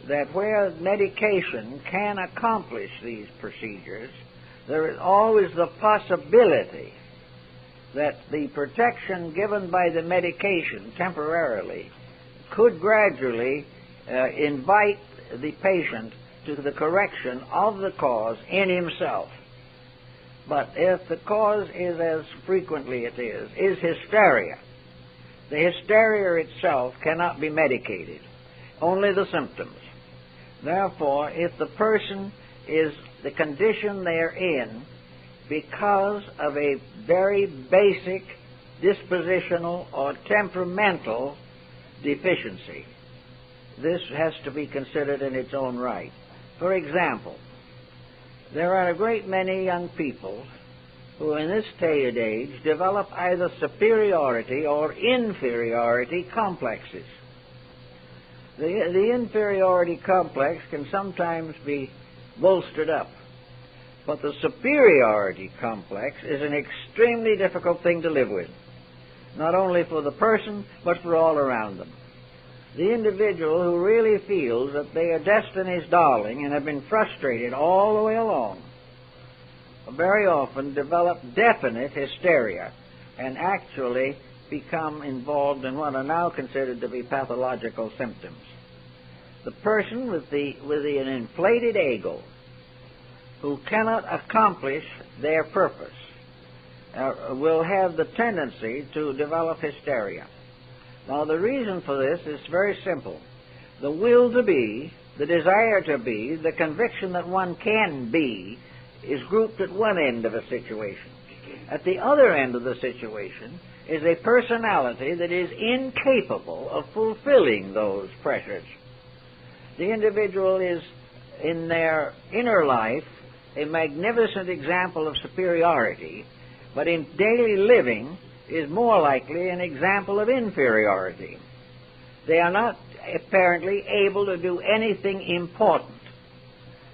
that where medication can accomplish these procedures, there is always the possibility that the protection given by the medication temporarily could gradually invite the patient to the correction of the cause in himself. But if the cause is, as frequently it is hysteria, the hysteria itself cannot be medicated, only the symptoms. Therefore, if the person is the condition they're in because of a very basic dispositional or temperamental deficiency, this has to be considered in its own right. For example, there are a great many young people who in this day and age develop either superiority or inferiority complexes. The inferiority complex can sometimes be bolstered up, but the superiority complex is an extremely difficult thing to live with, not only for the person, but for all around them. The individual who really feels that they are destiny's darling and have been frustrated all the way along very often develop definite hysteria and actually become involved in what are now considered to be pathological symptoms. The person with an inflated ego who cannot accomplish their purpose will have the tendency to develop hysteria. Now, the reason for this is very simple. The will to be, the desire to be, the conviction that one can be is grouped at one end of a situation. At the other end of the situation is a personality that is incapable of fulfilling those pressures. The individual is, in their inner life, a magnificent example of superiority, but in daily living is more likely an example of inferiority. They are not apparently able to do anything important.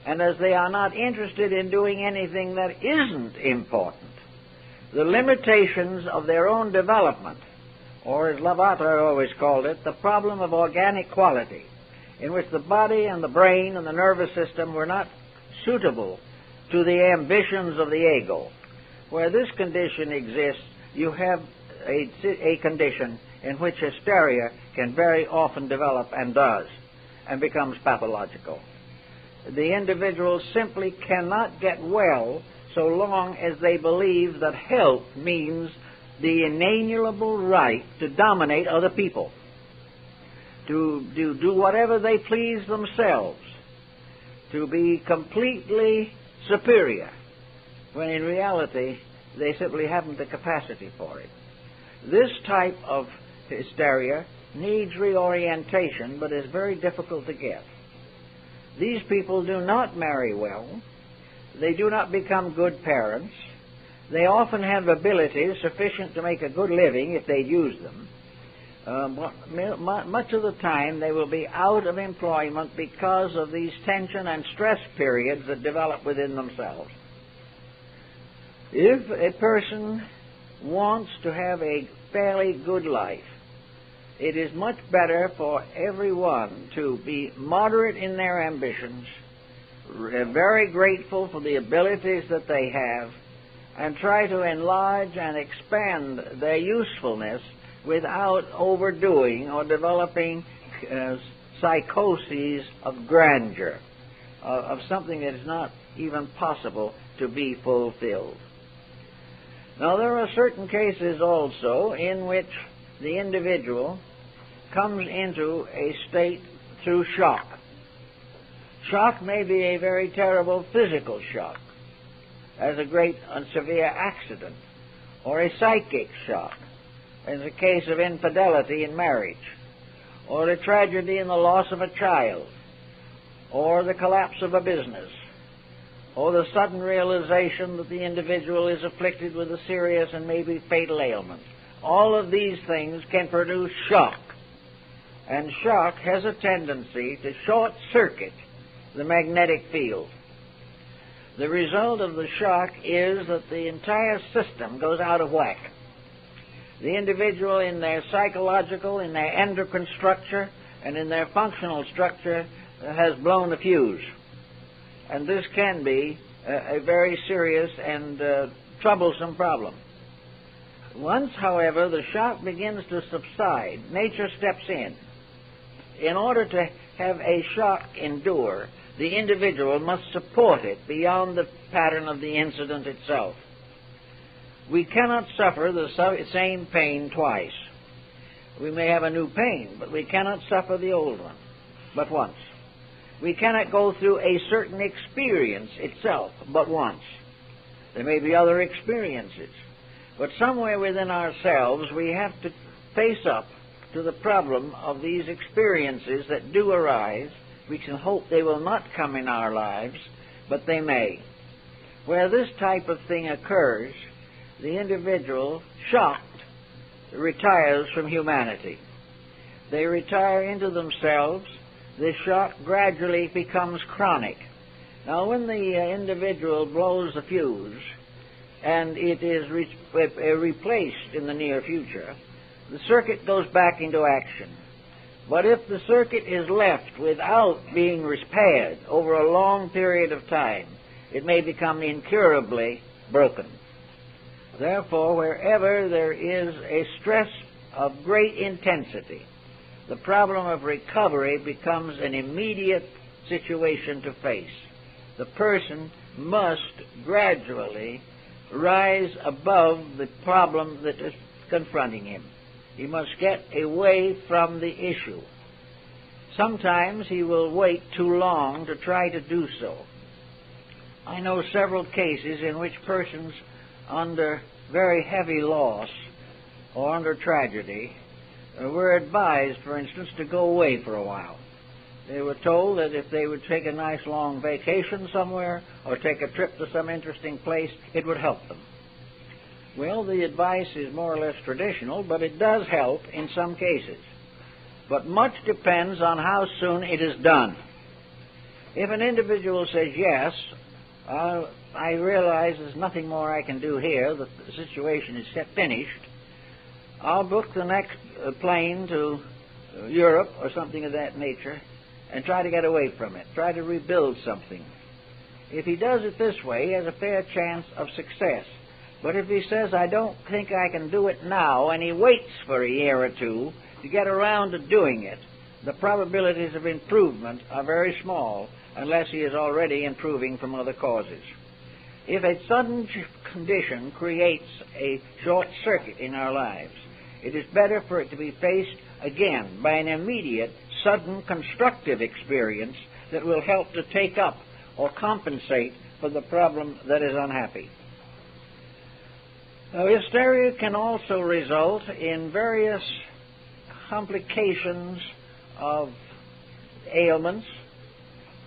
And as they are not interested in doing anything that isn't important, the limitations of their own development, or as Lavater always called it, the problem of organic quality, in which the body and the brain and the nervous system were not suitable to the ambitions of the ego. Where this condition exists, you have a condition in which hysteria can very often develop and does, and becomes pathological. The individuals simply cannot get well so long as they believe that health means the inalienable right to dominate other people, to do whatever they please themselves, to be completely superior, when in reality they simply haven't the capacity for it. This type of hysteria needs reorientation, but is very difficult to get. These people do not marry well. They do not become good parents. They often have abilities sufficient to make a good living if they use them. Much of the time they will be out of employment because of these tension and stress periods that develop within themselves. If a person wants to have a fairly good life, it is much better for everyone to be moderate in their ambitions, very grateful for the abilities that they have, and try to enlarge and expand their usefulness without overdoing or developing psychoses of grandeur, of something that is not even possible to be fulfilled. Now, there are certain cases also in which the individual comes into a state through shock. Shock may be a very terrible physical shock, as a great and severe accident, or a psychic shock, as a case of infidelity in marriage, or a tragedy in the loss of a child, or the collapse of a business, or the sudden realization that the individual is afflicted with a serious and maybe fatal ailment. All of these things can produce shock, and shock has a tendency to short-circuit the magnetic field. The result of the shock is that the entire system goes out of whack. The individual, in their psychological, in their endocrine structure, and in their functional structure, has blown the fuse. And this can be a very serious and troublesome problem. Once, however, the shock begins to subside, nature steps in. In order to have a shock endure, the individual must support it beyond the pattern of the incident itself. We cannot suffer the same pain twice. We may have a new pain, but we cannot suffer the old one but once. We cannot go through a certain experience itself but once. There may be other experiences, but somewhere within ourselves we have to face up to the problem of these experiences that do arise. We can hope they will not come in our lives, but they may. Where this type of thing occurs, the individual, shocked, retires from humanity. They retire into themselves. This shock gradually becomes chronic. Now, when the individual blows the fuse, and it is replaced in the near future, the circuit goes back into action. But if the circuit is left without being repaired over a long period of time, it may become incurably broken. Therefore, wherever there is a stress of great intensity, the problem of recovery becomes an immediate situation to face. The person must gradually rise above the problem that is confronting him. He must get away from the issue. Sometimes he will wait too long to try to do so. I know several cases in which persons under very heavy loss or under tragedy were advised, for instance, to go away for a while. They were told that if they would take a nice long vacation somewhere or take a trip to some interesting place, it would help them. Well, the advice is more or less traditional, but it does help in some cases. but much depends on how soon it is done. If an individual says, yes, I realize there's nothing more I can do here, the situation is finished, I'll book the next plane to Europe or something of that nature and try to get away from it, try to rebuild something. If he does it this way, he has a fair chance of success. But if he says, I don't think I can do it now, and he waits for a year or two to get around to doing it, the probabilities of improvement are very small unless he is already improving from other causes. If a sudden condition creates a short circuit in our lives, it is better for it to be faced again by an immediate, sudden, constructive experience that will help to take up or compensate for the problem that is unhappy. Now, hysteria can also result in various complications of ailments.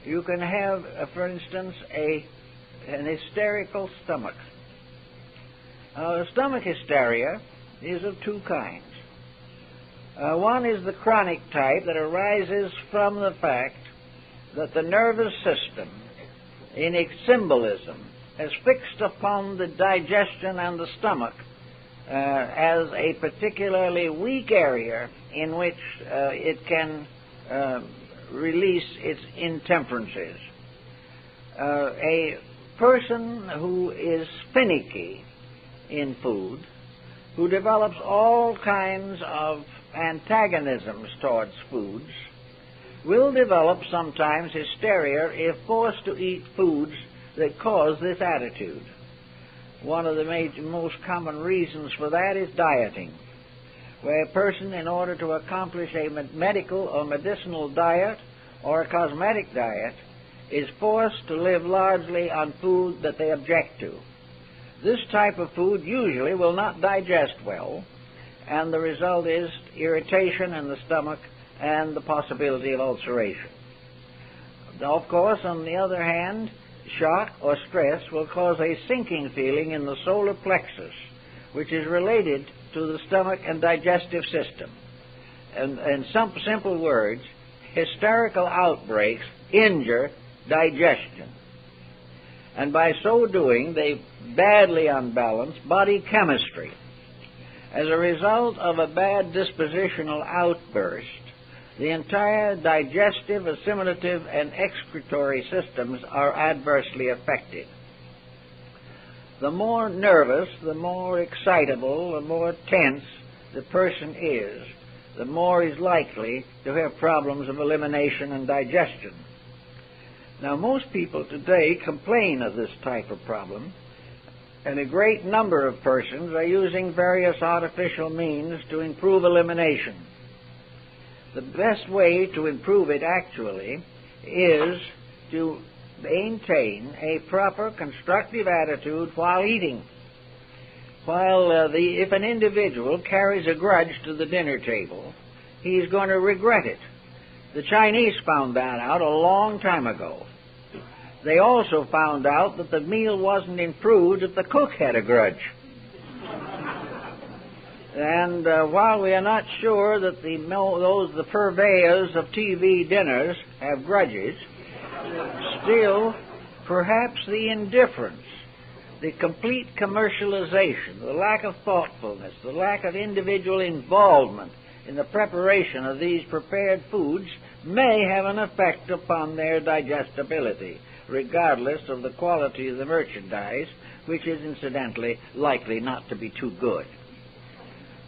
You can have, for instance, an hysterical stomach. The stomach hysteria is of two kinds. One is the chronic type that arises from the fact that the nervous system, in its symbolism, has fixed upon the digestion and the stomach as a particularly weak area in which it can release its intemperances. A person who is finicky in food, who develops all kinds of antagonisms towards foods, will develop sometimes hysteria if forced to eat foods that cause this attitude. One of the most common reasons for that is dieting, where a person, in order to accomplish a medical or medicinal diet or a cosmetic diet, is forced to live largely on food that they object to. This type of food usually will not digest well, and the result is irritation in the stomach and the possibility of ulceration. Of course, on the other hand, shock or stress will cause a sinking feeling in the solar plexus, which is related to the stomach and digestive system. And in some simple words, hysterical outbreaks injure digestion. And by so doing, they badly unbalance body chemistry. As a result of a bad dispositional outburst, the entire digestive, assimilative, and excretory systems are adversely affected. The more nervous, the more excitable, the more tense the person is, the more he's likely to have problems of elimination and digestion. Now, most people today complain of this type of problem, and a great number of persons are using various artificial means to improve elimination. The best way to improve it, actually, is to maintain a proper constructive attitude while eating. If an individual carries a grudge to the dinner table, he's going to regret it. The Chinese found that out a long time ago. They also found out that the meal wasn't improved if the cook had a grudge. And while we are not sure that the purveyors of TV dinners have grudges, still, perhaps the indifference, the complete commercialization, the lack of thoughtfulness, the lack of individual involvement in the preparation of these prepared foods may have an effect upon their digestibility, regardless of the quality of the merchandise, which is incidentally likely not to be too good.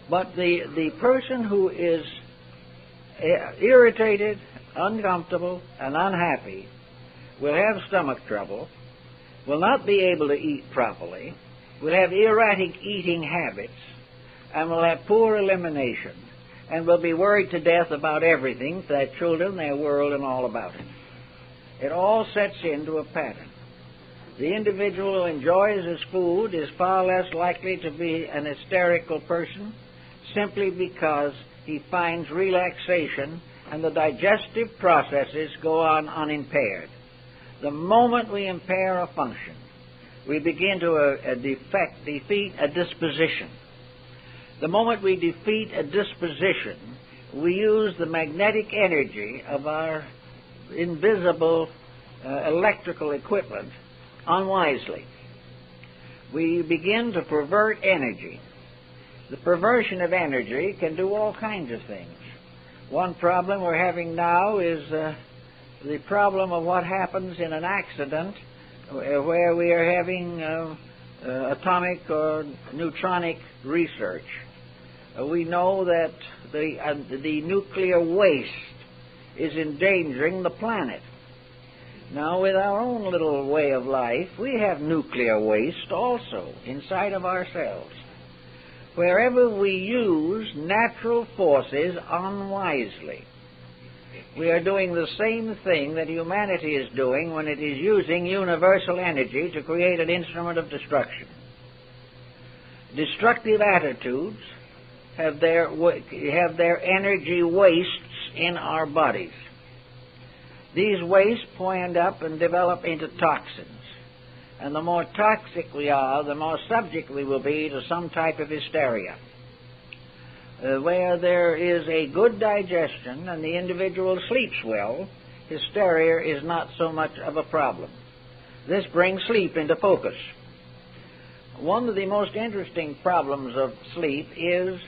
But the person who is irritated, uncomfortable, and unhappy will have stomach trouble, will not be able to eat properly, will have erratic eating habits, and will have poor elimination, and will be worried to death about everything, their children, their world, and all about it. It all sets into a pattern. The individual who enjoys his food is far less likely to be an hysterical person, simply because he finds relaxation and the digestive processes go on unimpaired. The moment we impair a function, we begin to defeat a disposition. The moment we defeat a disposition, we use the magnetic energy of our invisible electrical equipment unwisely. We begin to pervert energy. The perversion of energy can do all kinds of things. One problem we're having now is the problem of what happens in an accident where we are having atomic or neutronic research. We know that the nuclear waste is endangering the planet. Now, with our own little way of life, we have nuclear waste also inside of ourselves. Wherever we use natural forces unwisely, we are doing the same thing that humanity is doing when it is using universal energy to create an instrument of destruction. Destructive attitudes have their energy wastes in our bodies. These wastes wind up and develop into toxins. And the more toxic we are, the more subject we will be to some type of hysteria. Where there is a good digestion and the individual sleeps well, hysteria is not so much of a problem. This brings sleep into focus. One of the most interesting problems of sleep is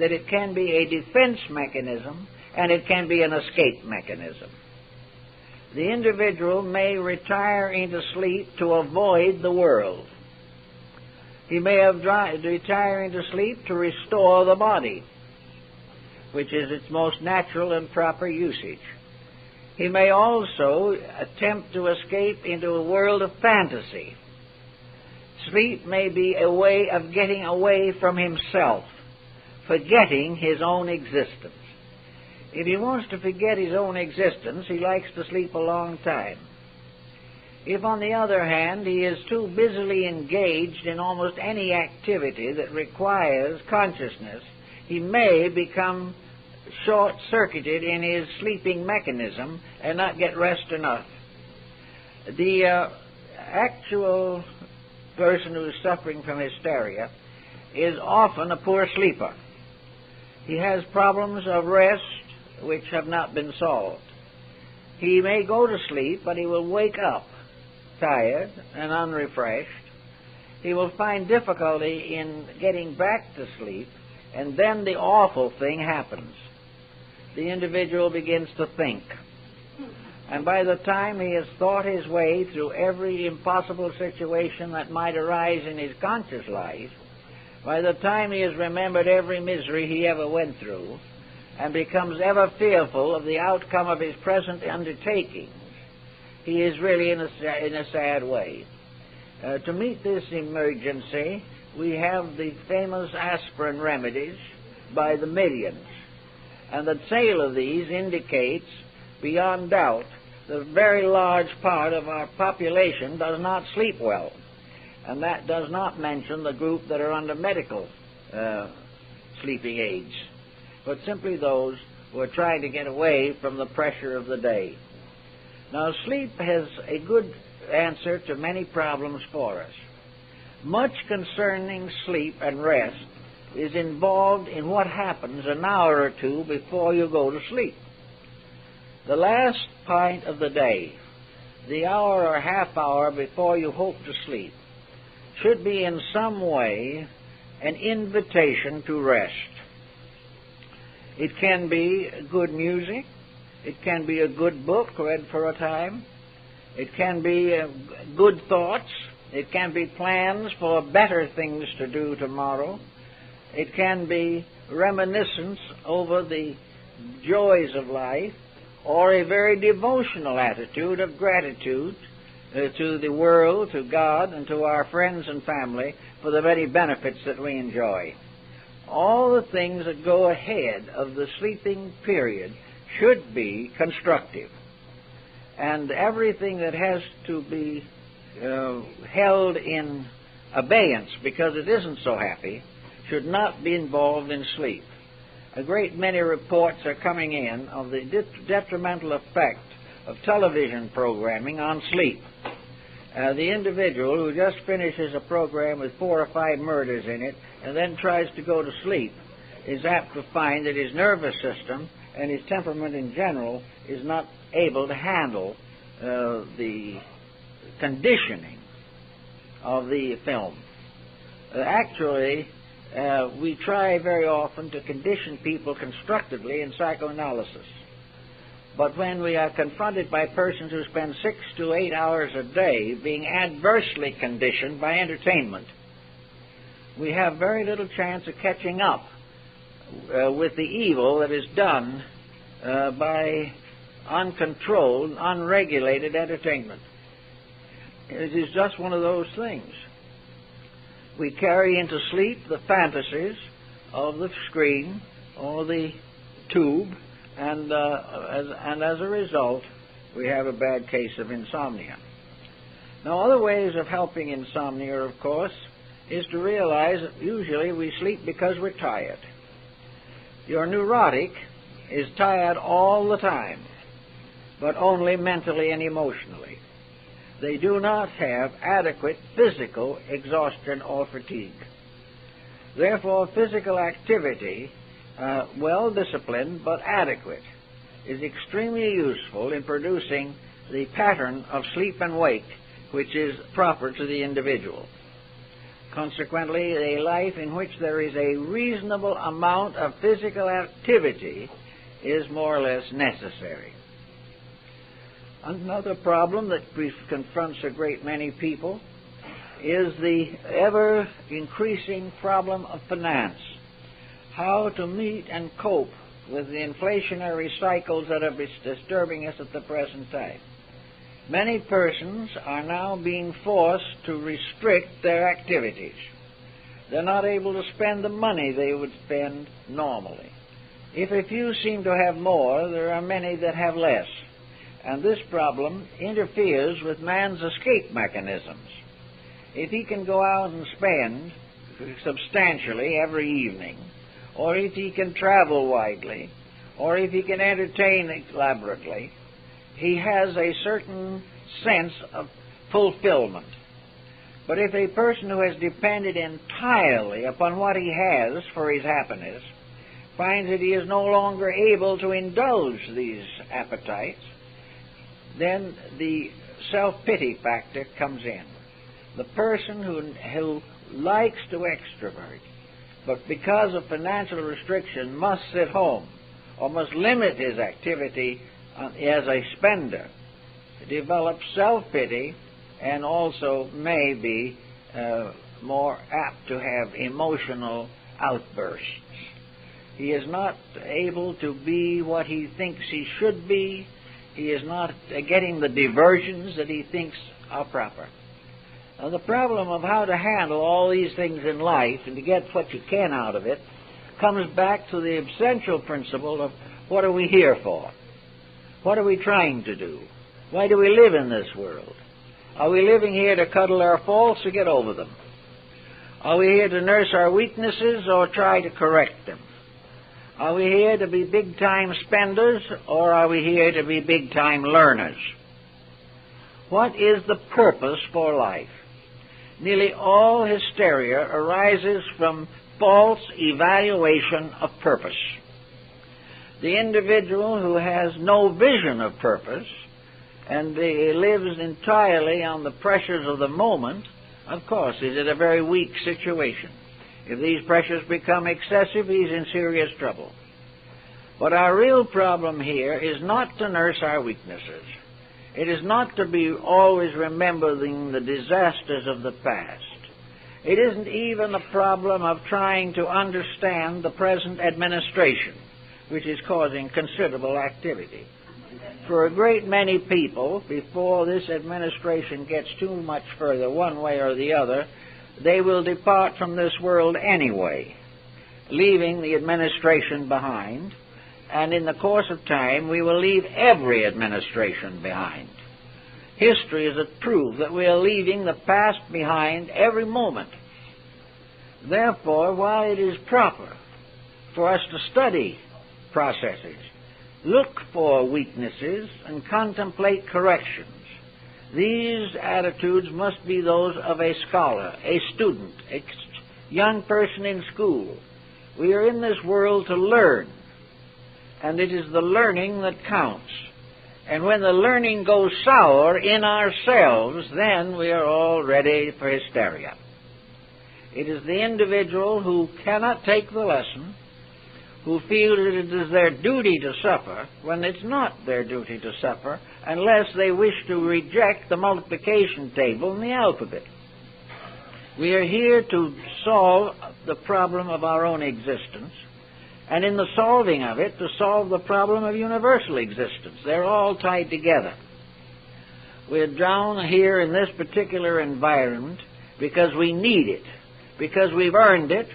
that it can be a defense mechanism and it can be an escape mechanism. The individual may retire into sleep to avoid the world. He may have retire into sleep to restore the body, which is its most natural and proper usage. He may also attempt to escape into a world of fantasy. Sleep may be a way of getting away from himself, forgetting his own existence. If he wants to forget his own existence, he likes to sleep a long time. If, on the other hand, he is too busily engaged in almost any activity that requires consciousness, he may become short-circuited in his sleeping mechanism and not get rest enough. The actual person who is suffering from hysteria is often a poor sleeper. He has problems of rest which have not been solved. He may go to sleep, but he will wake up tired and unrefreshed. He will find difficulty in getting back to sleep, and then the awful thing happens. The individual begins to think. And by the time he has thought his way through every impossible situation that might arise in his conscious life, by the time he has remembered every misery he ever went through, and becomes ever fearful of the outcome of his present undertakings, he is really in a sad way. To meet this emergency, we have the famous aspirin remedies by the millions. And the sale of these indicates, beyond doubt, that a very large part of our population does not sleep well. And that does not mention the group that are under medical sleeping aids, but simply those who are trying to get away from the pressure of the day. Now, sleep has a good answer to many problems for us. Much concerning sleep and rest is involved in what happens an hour or two before you go to sleep. The last part of the day, the hour or half hour before you hope to sleep, should be in some way an invitation to rest. It can be good music. It can be a good book read for a time. It can be good thoughts. It can be plans for better things to do tomorrow. It can be reminiscence over the joys of life, or a very devotional attitude of gratitude to the world, to God, and to our friends and family for the many benefits that we enjoy. All the things that go ahead of the sleeping period should be constructive. And everything that has to be held in abeyance because it isn't so happy should not be involved in sleep. A great many reports are coming in of the detrimental effect of television programming on sleep. The individual who just finishes a program with 4 or 5 murders in it and then tries to go to sleep is apt to find that his nervous system and his temperament in general is not able to handle the conditioning of the film. Actually, we try very often to condition people constructively in psychoanalysis. But when we are confronted by persons who spend 6 to 8 hours a day being adversely conditioned by entertainment, we have very little chance of catching up with the evil that is done by uncontrolled, unregulated entertainment. It is just one of those things. We carry into sleep the fantasies of the screen or the tube, and as a result, we have a bad case of insomnia. Now, other ways of helping insomnia, of course, is to realize that usually we sleep because we're tired. Your neurotic is tired all the time, but only mentally and emotionally. They do not have adequate physical exhaustion or fatigue. Therefore, physical activity, well disciplined but adequate, is extremely useful in producing the pattern of sleep and wake which is proper to the individual. Consequently, a life in which there is a reasonable amount of physical activity is more or less necessary. Another problem that confronts a great many people is the ever-increasing problem of finance. How to meet and cope with the inflationary cycles that are disturbing us at the present time. Many persons are now being forced to restrict their activities. They're not able to spend the money they would spend normally. If a few seem to have more, there are many that have less. And this problem interferes with man's escape mechanisms. If he can go out and spend substantially every evening, or if he can travel widely, or if he can entertain elaborately, he has a certain sense of fulfillment. But if a person who has depended entirely upon what he has for his happiness finds that he is no longer able to indulge these appetites, then the self-pity factor comes in. The person who likes to extrovert, but because of financial restriction must sit home or must limit his activity as a spender, develops self-pity and also may be more apt to have emotional outbursts. He is not able to be what he thinks he should be. He is not getting the diversions that he thinks are proper. Now, the problem of how to handle all these things in life and to get what you can out of it comes back to the essential principle of what are we here for? What are we trying to do? Why do we live in this world? Are we living here to cuddle our faults or get over them? Are we here to nurse our weaknesses or try to correct them? Are we here to be big-time spenders or are we here to be big-time learners? What is the purpose for life? Nearly all hysteria arises from false evaluation of purpose. The individual who has no vision of purpose and lives entirely on the pressures of the moment, of course, is in a very weak situation. If these pressures become excessive, he's in serious trouble. But our real problem here is not to nurse our weaknesses. It is not to be always remembering the disasters of the past. It isn't even a problem of trying to understand the present administration, which is causing considerable activity. For a great many people, before this administration gets too much further one way or the other, they will depart from this world anyway, leaving the administration behind, and in the course of time we will leave every administration behind. History is a proof that we are leaving the past behind every moment. Therefore, while it is proper for us to study processes, look for weaknesses, and contemplate corrections, these attitudes must be those of a scholar, a student, a young person in school. We are in this world to learn. and it is the learning that counts. And when the learning goes sour in ourselves, then we are all ready for hysteria. It is the individual who cannot take the lesson, who feels that it is their duty to suffer, when it's not their duty to suffer, unless they wish to reject the multiplication table and the alphabet. We are here to solve the problem of our own existence, and in the solving of it, to solve the problem of universal existence. They're all tied together. We're down here in this particular environment because we need it, because we've earned it,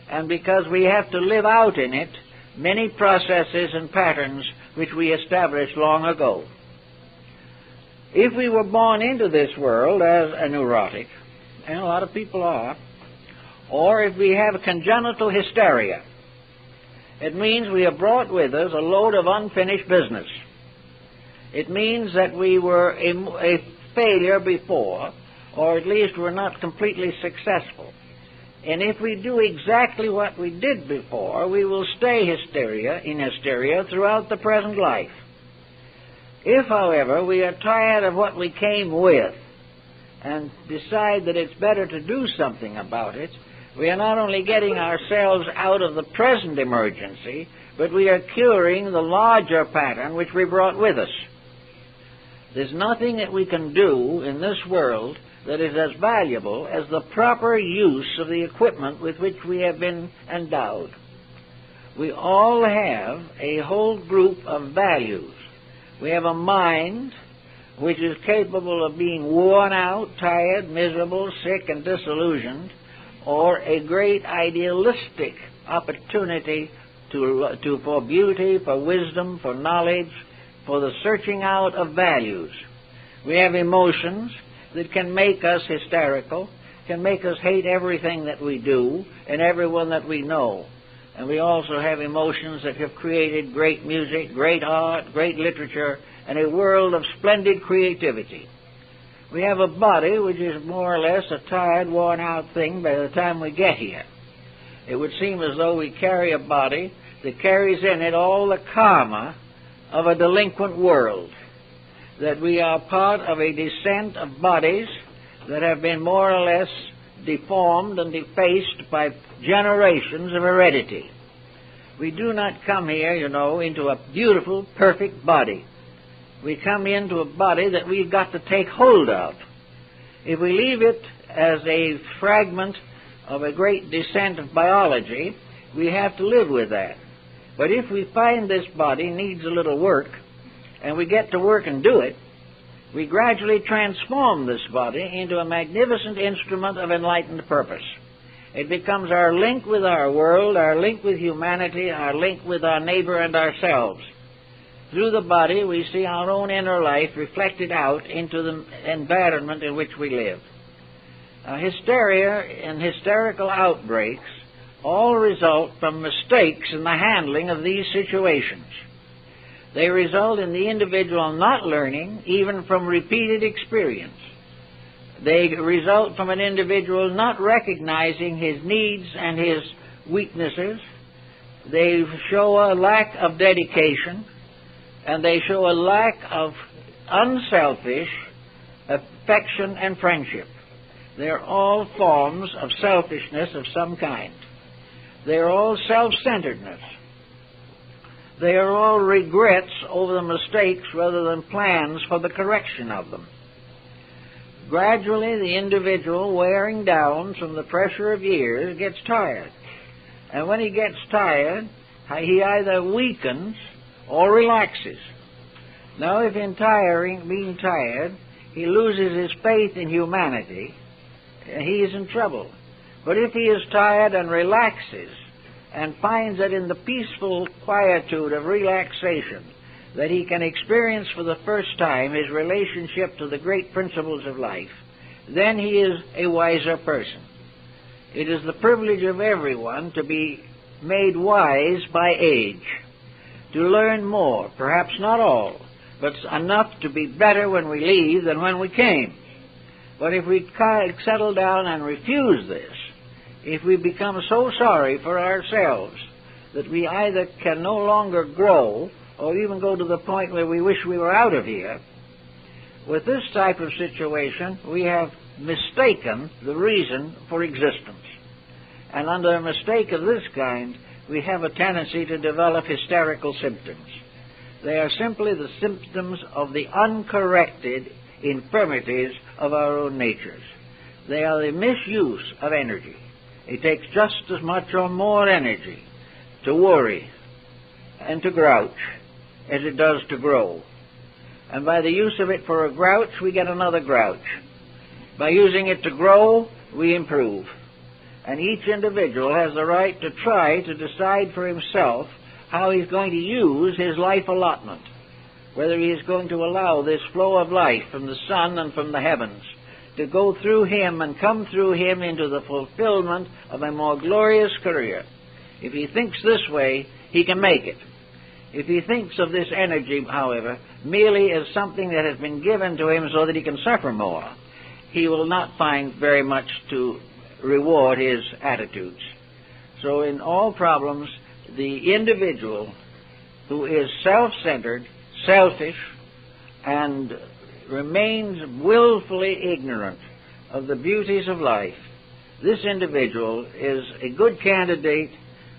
and because we have to live out in it many processes and patterns which we established long ago. If we were born into this world as a neurotic, and a lot of people are, or if we have congenital hysteria, it means we have brought with us a load of unfinished business. It means that we were a failure before, or at least were not completely successful. And if we do exactly what we did before, we will stay in hysteria throughout the present life. If, however, we are tired of what we came with and decide that it's better to do something about it, we are not only getting ourselves out of the present emergency, but we are curing the larger pattern which we brought with us. There's nothing that we can do in this world that is as valuable as the proper use of the equipment with which we have been endowed. We all have a whole group of values. We have a mind which is capable of being worn out, tired, miserable, sick, and disillusioned, or a great idealistic opportunity for beauty, for wisdom, for knowledge, for the searching out of values. We have emotions that can make us hysterical, can make us hate everything that we do and everyone that we know. And we also have emotions that have created great music, great art, great literature, and a world of splendid creativity. We have a body which is more or less a tired, worn-out thing by the time we get here. It would seem as though we carry a body that carries in it all the karma of a delinquent world, that we are part of a descent of bodies that have been more or less deformed and defaced by generations of heredity. We do not come here, into a beautiful, perfect body. We come into a body that we've got to take hold of. If we leave it as a fragment of a great descent of biology, we have to live with that. But if we find this body needs a little work, and we get to work and do it, we gradually transform this body into a magnificent instrument of enlightened purpose. It becomes our link with our world, our link with humanity, our link with our neighbor and ourselves. Through the body, we see our own inner life reflected out into the environment in which we live. Hysteria and hysterical outbreaks all result from mistakes in the handling of these situations. They result in the individual not learning, even from repeated experience. They result from an individual not recognizing his needs and his weaknesses. They show a lack of dedication, and they show a lack of unselfish affection and friendship. They're all forms of selfishness of some kind. They're all self-centeredness. They are all regrets over the mistakes rather than plans for the correction of them. Gradually, the individual, wearing down from the pressure of years, gets tired. And when he gets tired, he either weakens or relaxes. Now, if in being tired, he loses his faith in humanity, he is in trouble. But if he is tired and relaxes, and finds that in the peaceful quietude of relaxation that he can experience for the first time his relationship to the great principles of life, then he is a wiser person. It is the privilege of everyone to be made wise by age, to learn more, perhaps not all, but enough to be better when we leave than when we came. But if we settle down and refuse this, if we become so sorry for ourselves that we either can no longer grow or even go to the point where we wish we were out of here. With this type of situation, we have mistaken the reason for existence. And under a mistake of this kind, we have a tendency to develop hysterical symptoms. They are simply the symptoms of the uncorrected infirmities of our own natures. They are the misuse of energy. It takes just as much or more energy to worry and to grouch as it does to grow. And by the use of it for a grouch, we get another grouch. By using it to grow, we improve. And each individual has the right to try to decide for himself how he's going to use his life allotment, whether he is going to allow this flow of life from the sun and from the heavens to go through him and come through him into the fulfillment of a more glorious career. If he thinks this way, he can make it. If he thinks of this energy, however, merely as something that has been given to him so that he can suffer more, he will not find very much to reward his attitudes. So in all problems, the individual who is self-centered, selfish, and remains willfully ignorant of the beauties of life, this individual is a good candidate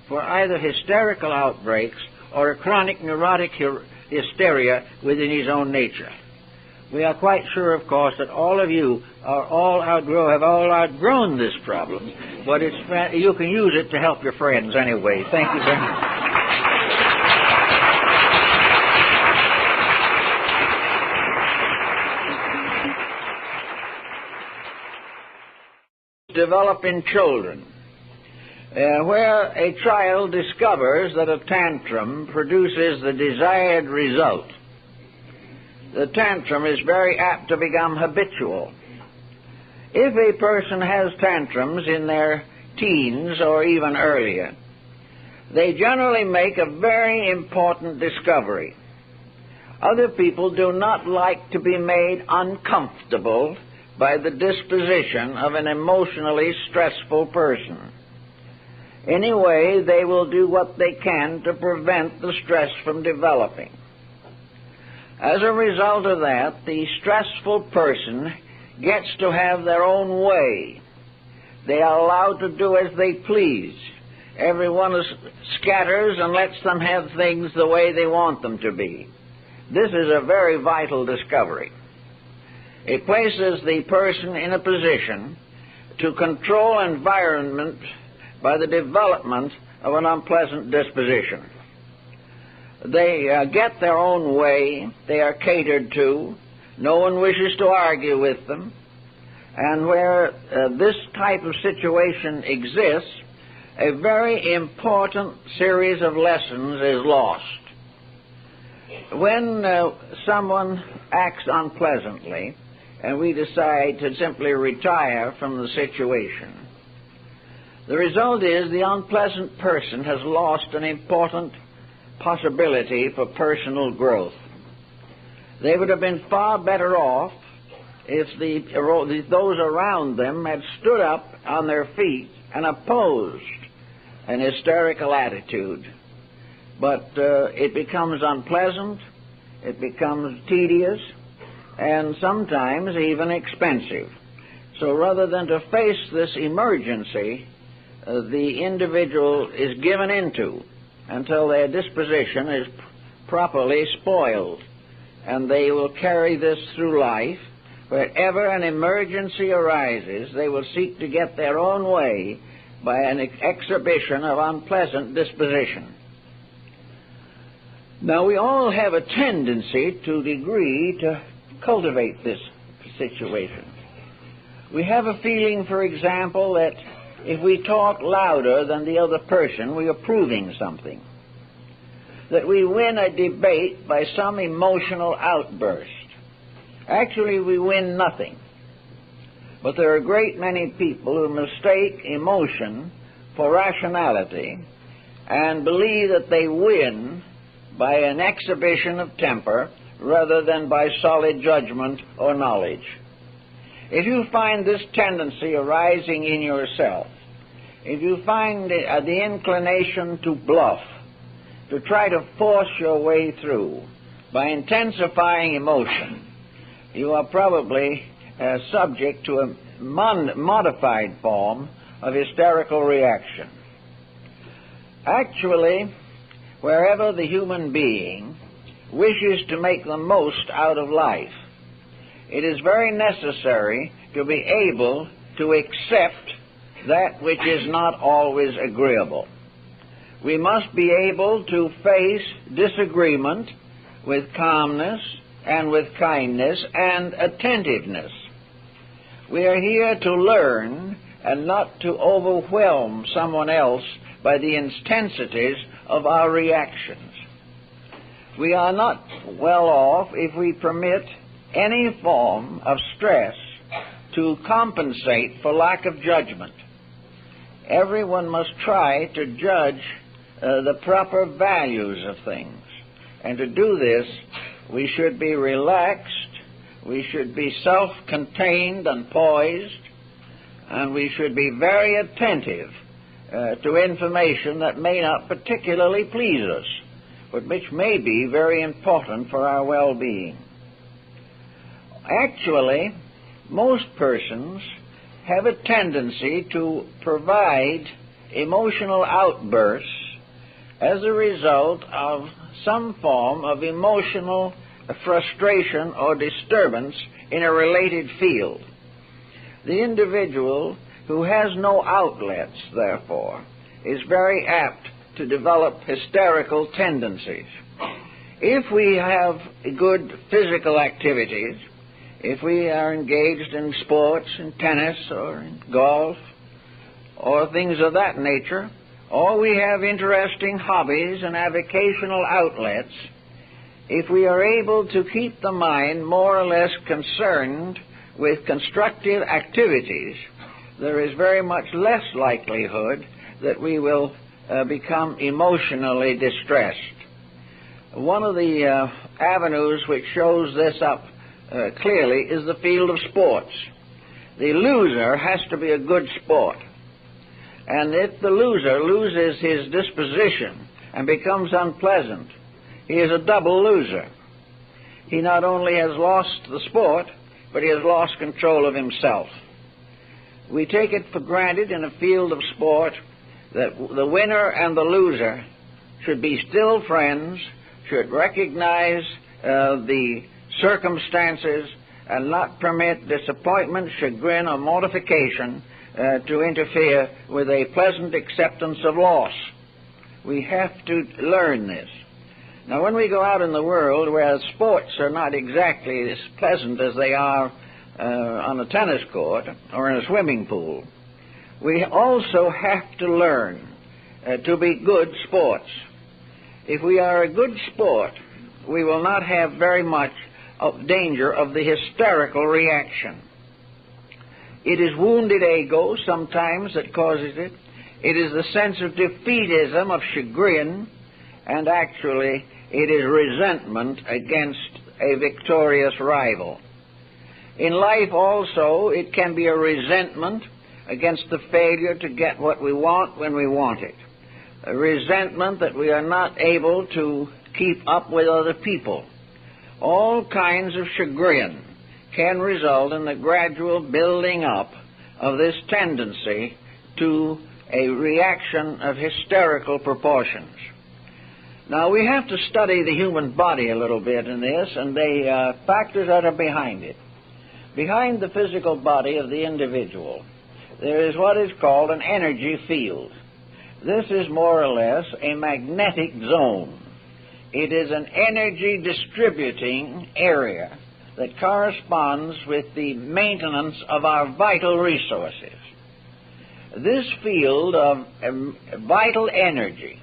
for either hysterical outbreaks or a chronic neurotic hysteria within his own nature. We are quite sure, of course, that all of you have all outgrown this problem, but you can use it to help your friends anyway. Thank you very much. Develop in children, where a child discovers that a tantrum produces the desired result. The tantrum is very apt to become habitual. If a person has tantrums in their teens or even earlier, they generally make a very important discovery. Other people do not like to be made uncomfortable by the disposition of an emotionally stressful person. Anyway, they will do what they can to prevent the stress from developing. As a result of that, the stressful person gets to have their own way. They are allowed to do as they please. Everyone scatters and lets them have things the way they want them to be. This is a very vital discovery. It places the person in a position to control environment by the development of an unpleasant disposition. They get their own way, they are catered to, no one wishes to argue with them, and where this type of situation exists, a very important series of lessons is lost. When someone acts unpleasantly, and we decide to simply retire from the situation, the result is the unpleasant person has lost an important possibility for personal growth. They would have been far better off if those around them had stood up on their feet and opposed an hysterical attitude. But it becomes unpleasant, it becomes tedious, and sometimes even expensive. So rather than to face this emergency, the individual is given into until their disposition is properly spoiled, and they will carry this through life. Wherever an emergency arises, they will seek to get their own way by an exhibition of unpleasant disposition. Now, we all have a tendency to degree to cultivate this situation. We have a feeling, for example, that if we talk louder than the other person, we are proving something. That we win a debate by some emotional outburst. Actually, we win nothing. But there are a great many people who mistake emotion for rationality and believe that they win by an exhibition of temper rather than by solid judgment or knowledge. If you find this tendency arising in yourself, if you find the inclination to bluff, to try to force your way through by intensifying emotion, you are probably subject to a modified form of hysterical reaction. Actually, wherever the human being wishes to make the most out of life, it is very necessary to be able to accept that which is not always agreeable. We must be able to face disagreement with calmness and with kindness and attentiveness. We are here to learn and not to overwhelm someone else by the intensities of our reactions. We are not well off if we permit any form of stress to compensate for lack of judgment. Everyone must try to judge the proper values of things. And to do this, we should be relaxed, we should be self-contained and poised, and we should be very attentive to information that may not particularly please us, but which may be very important for our well-being. Actually, most persons have a tendency to provide emotional outbursts as a result of some form of emotional frustration or disturbance in a related field. The individual who has no outlets, therefore, is very apt to develop hysterical tendencies. If we have good physical activities, if we are engaged in sports, in tennis, or in golf, or things of that nature, or we have interesting hobbies and avocational outlets, if we are able to keep the mind more or less concerned with constructive activities, there is very much less likelihood that we will become emotionally distressed. One of the avenues which shows this up clearly is the field of sports. The loser has to be a good sport. And if the loser loses his disposition and becomes unpleasant, he is a double loser. He not only has lost the sport, but he has lost control of himself. We take it for granted in a field of sport that the winner and the loser should be still friends, should recognize the circumstances, and not permit disappointment, chagrin, or mortification to interfere with a pleasant acceptance of loss. We have to learn this. Now, when we go out in the world where sports are not exactly as pleasant as they are on a tennis court or in a swimming pool, we also have to learn to be good sports. If we are a good sport, we will not have very much of danger of the hysterical reaction. It is wounded ego sometimes that causes it. It is the sense of defeatism, of chagrin, and actually it is resentment against a victorious rival. In life also, it can be a resentment against the failure to get what we want when we want it. A resentment that we are not able to keep up with other people. All kinds of chagrin can result in the gradual building up of this tendency to a reaction of hysterical proportions. Now, we have to study the human body a little bit in this, and the factors that are behind it. Behind the physical body of the individual, there is what is called an energy field. This is more or less a magnetic zone. It is an energy distributing area that corresponds with the maintenance of our vital resources. This field of vital energy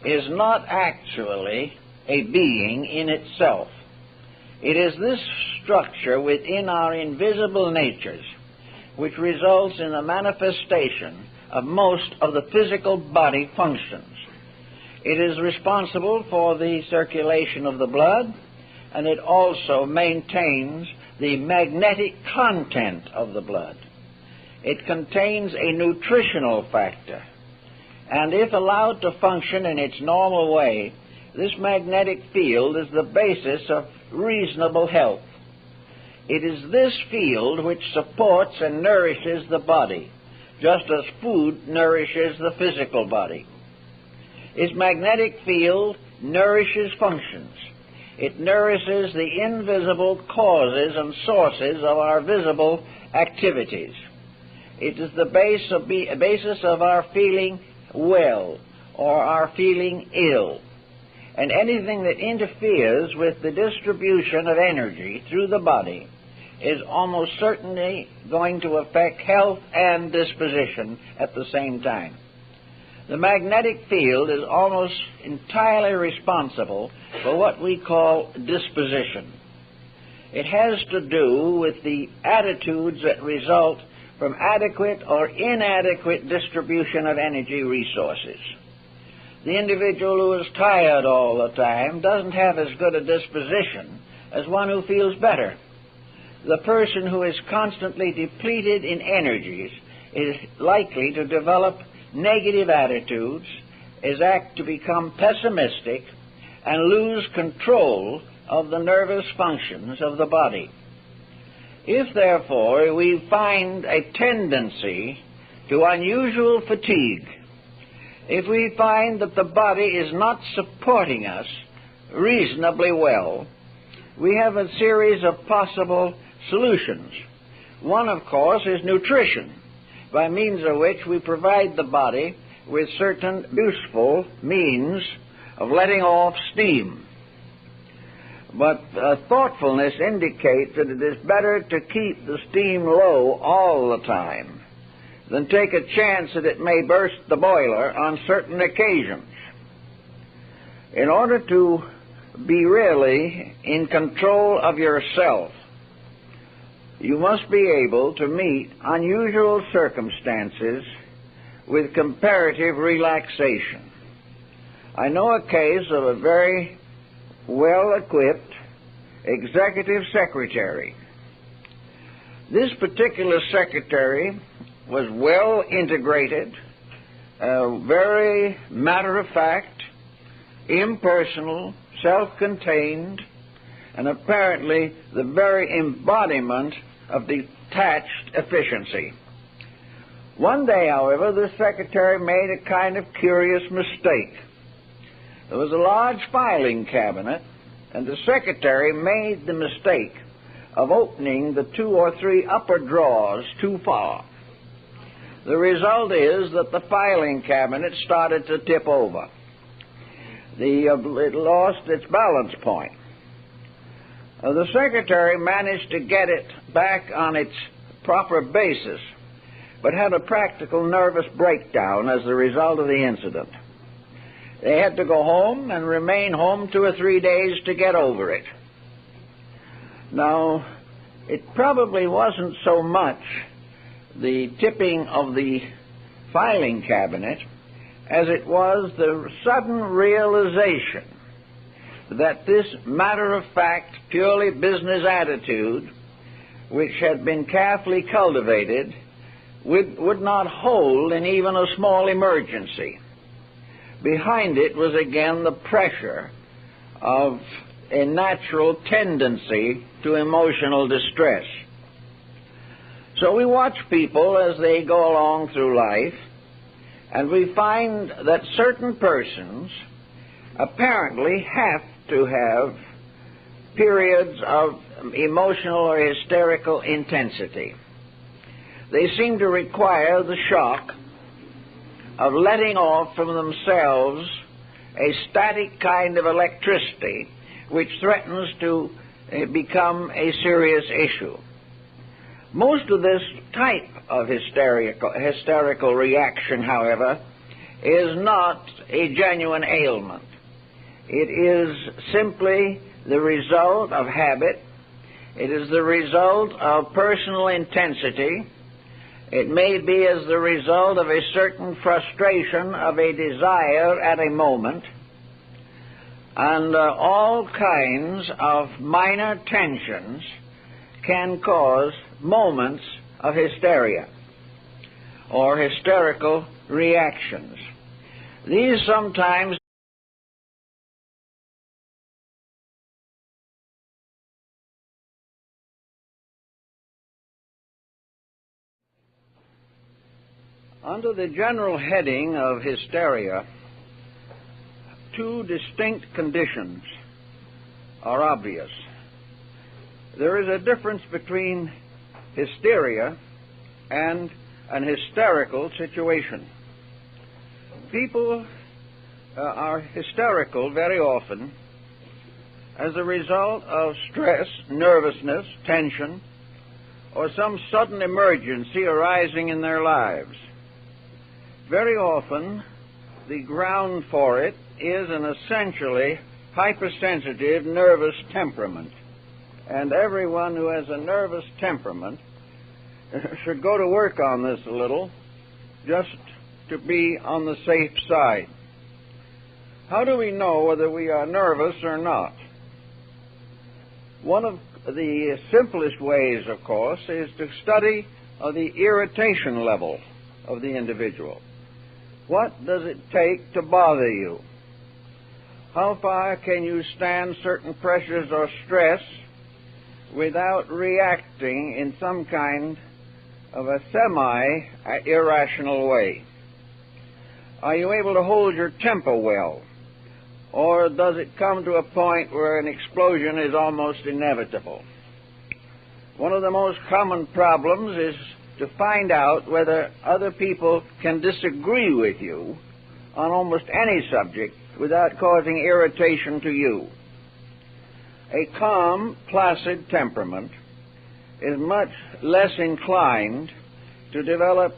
is not actually a being in itself. It is this structure within our invisible natures which results in the manifestation of most of the physical body functions. It is responsible for the circulation of the blood, and it also maintains the magnetic content of the blood. it contains a nutritional factor, and if allowed to function in its normal way, this magnetic field is the basis of reasonable health. It is this field which supports and nourishes the body, just as food nourishes the physical body. Its magnetic field nourishes functions. It nourishes the invisible causes and sources of our visible activities. It is the basis of our feeling well or our feeling ill. And anything that interferes with the distribution of energy through the body is almost certainly going to affect health and disposition at the same time. The magnetic field is almost entirely responsible for what we call disposition. It has to do with the attitudes that result from adequate or inadequate distribution of energy resources. The individual who is tired all the time doesn't have as good a disposition as one who feels better. The person who is constantly depleted in energies is likely to develop negative attitudes, is apt to become pessimistic, and lose control of the nervous functions of the body. If, therefore, we find a tendency to unusual fatigue, if we find that the body is not supporting us reasonably well, we have a series of possible solutions. One, of course, is nutrition, by means of which we provide the body with certain useful means of letting off steam. But thoughtfulness indicates that it is better to keep the steam low all the time than take a chance that it may burst the boiler on certain occasions. In order to be really in control of yourself, you must be able to meet unusual circumstances with comparative relaxation. I know a case of a very well-equipped executive secretary. This particular secretary was well integrated, very matter-of-fact, impersonal, self-contained, and apparently the very embodiment of detached efficiency. One day, however, the secretary made a kind of curious mistake. There was a large filing cabinet, and the secretary made the mistake of opening the 2 or 3 upper drawers too far. The result is that the filing cabinet started to tip over. It lost its balance point. The secretary managed to get it back on its proper basis, but had a practical nervous breakdown as a result of the incident. They had to go home and remain home 2 or 3 days to get over it. Now, it probably wasn't so much the tipping of the filing cabinet as it was the sudden realization that this matter-of-fact, purely business attitude, which had been carefully cultivated, would not hold in even a small emergency. Behind it was again the pressure of a natural tendency to emotional distress. So we watch people as they go along through life, and we find that certain persons apparently have to have periods of emotional or hysterical intensity. They seem to require the shock of letting off from themselves a static kind of electricity which threatens to become a serious issue. Most of this type of hysterical reaction, however, is not a genuine ailment. It is simply the result of habit. It is the result of personal intensity. It may be as the result of a certain frustration of a desire at a moment, and all kinds of minor tensions can cause moments of hysteria. or hysterical reactions. These sometimes under the general heading of hysteria, two distinct conditions are obvious. There is a difference between hysteria and an hysterical situation. People are hysterical very often as a result of stress, nervousness, tension, or some sudden emergency arising in their lives. Very often, the ground for it is an essentially hypersensitive, nervous temperament. And everyone who has a nervous temperament should go to work on this a little, just to be on the safe side. How do we know whether we are nervous or not? One of the simplest ways, of course, is to study the irritation level of the individual. What does it take to bother you? How far can you stand certain pressures or stress without reacting in some kind of a semi-irrational way? Are you able to hold your temper well? Or does it come to a point where an explosion is almost inevitable? One of the most common problems is to find out whether other people can disagree with you on almost any subject without causing irritation to you. A calm, placid temperament is much less inclined to develop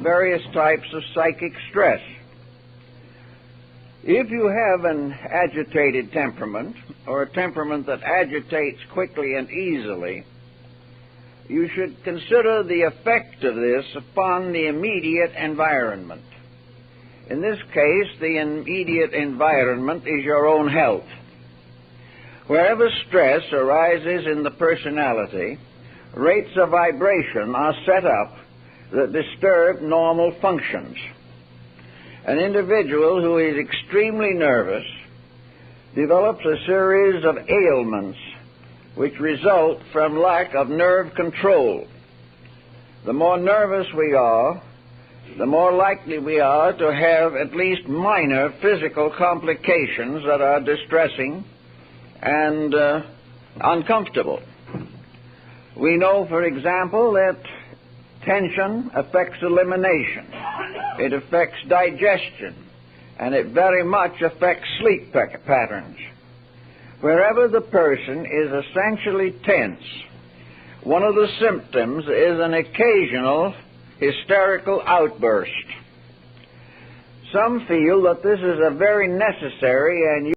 various types of psychic stress. If you have an agitated temperament, or a temperament that agitates quickly and easily, you should consider the effect of this upon the immediate environment. In this case, the immediate environment is your own health. Wherever stress arises in the personality, rates of vibration are set up that disturb normal functions. An individual who is extremely nervous develops a series of ailments which result from lack of nerve control. The more nervous we are, the more likely we are to have at least minor physical complications that are distressing and uncomfortable. We know, for example, that tension affects elimination, it affects digestion, and it very much affects sleep patterns. Wherever the person is essentially tense, one of the symptoms is an occasional hysterical outburst. Some feel that this is a very necessary and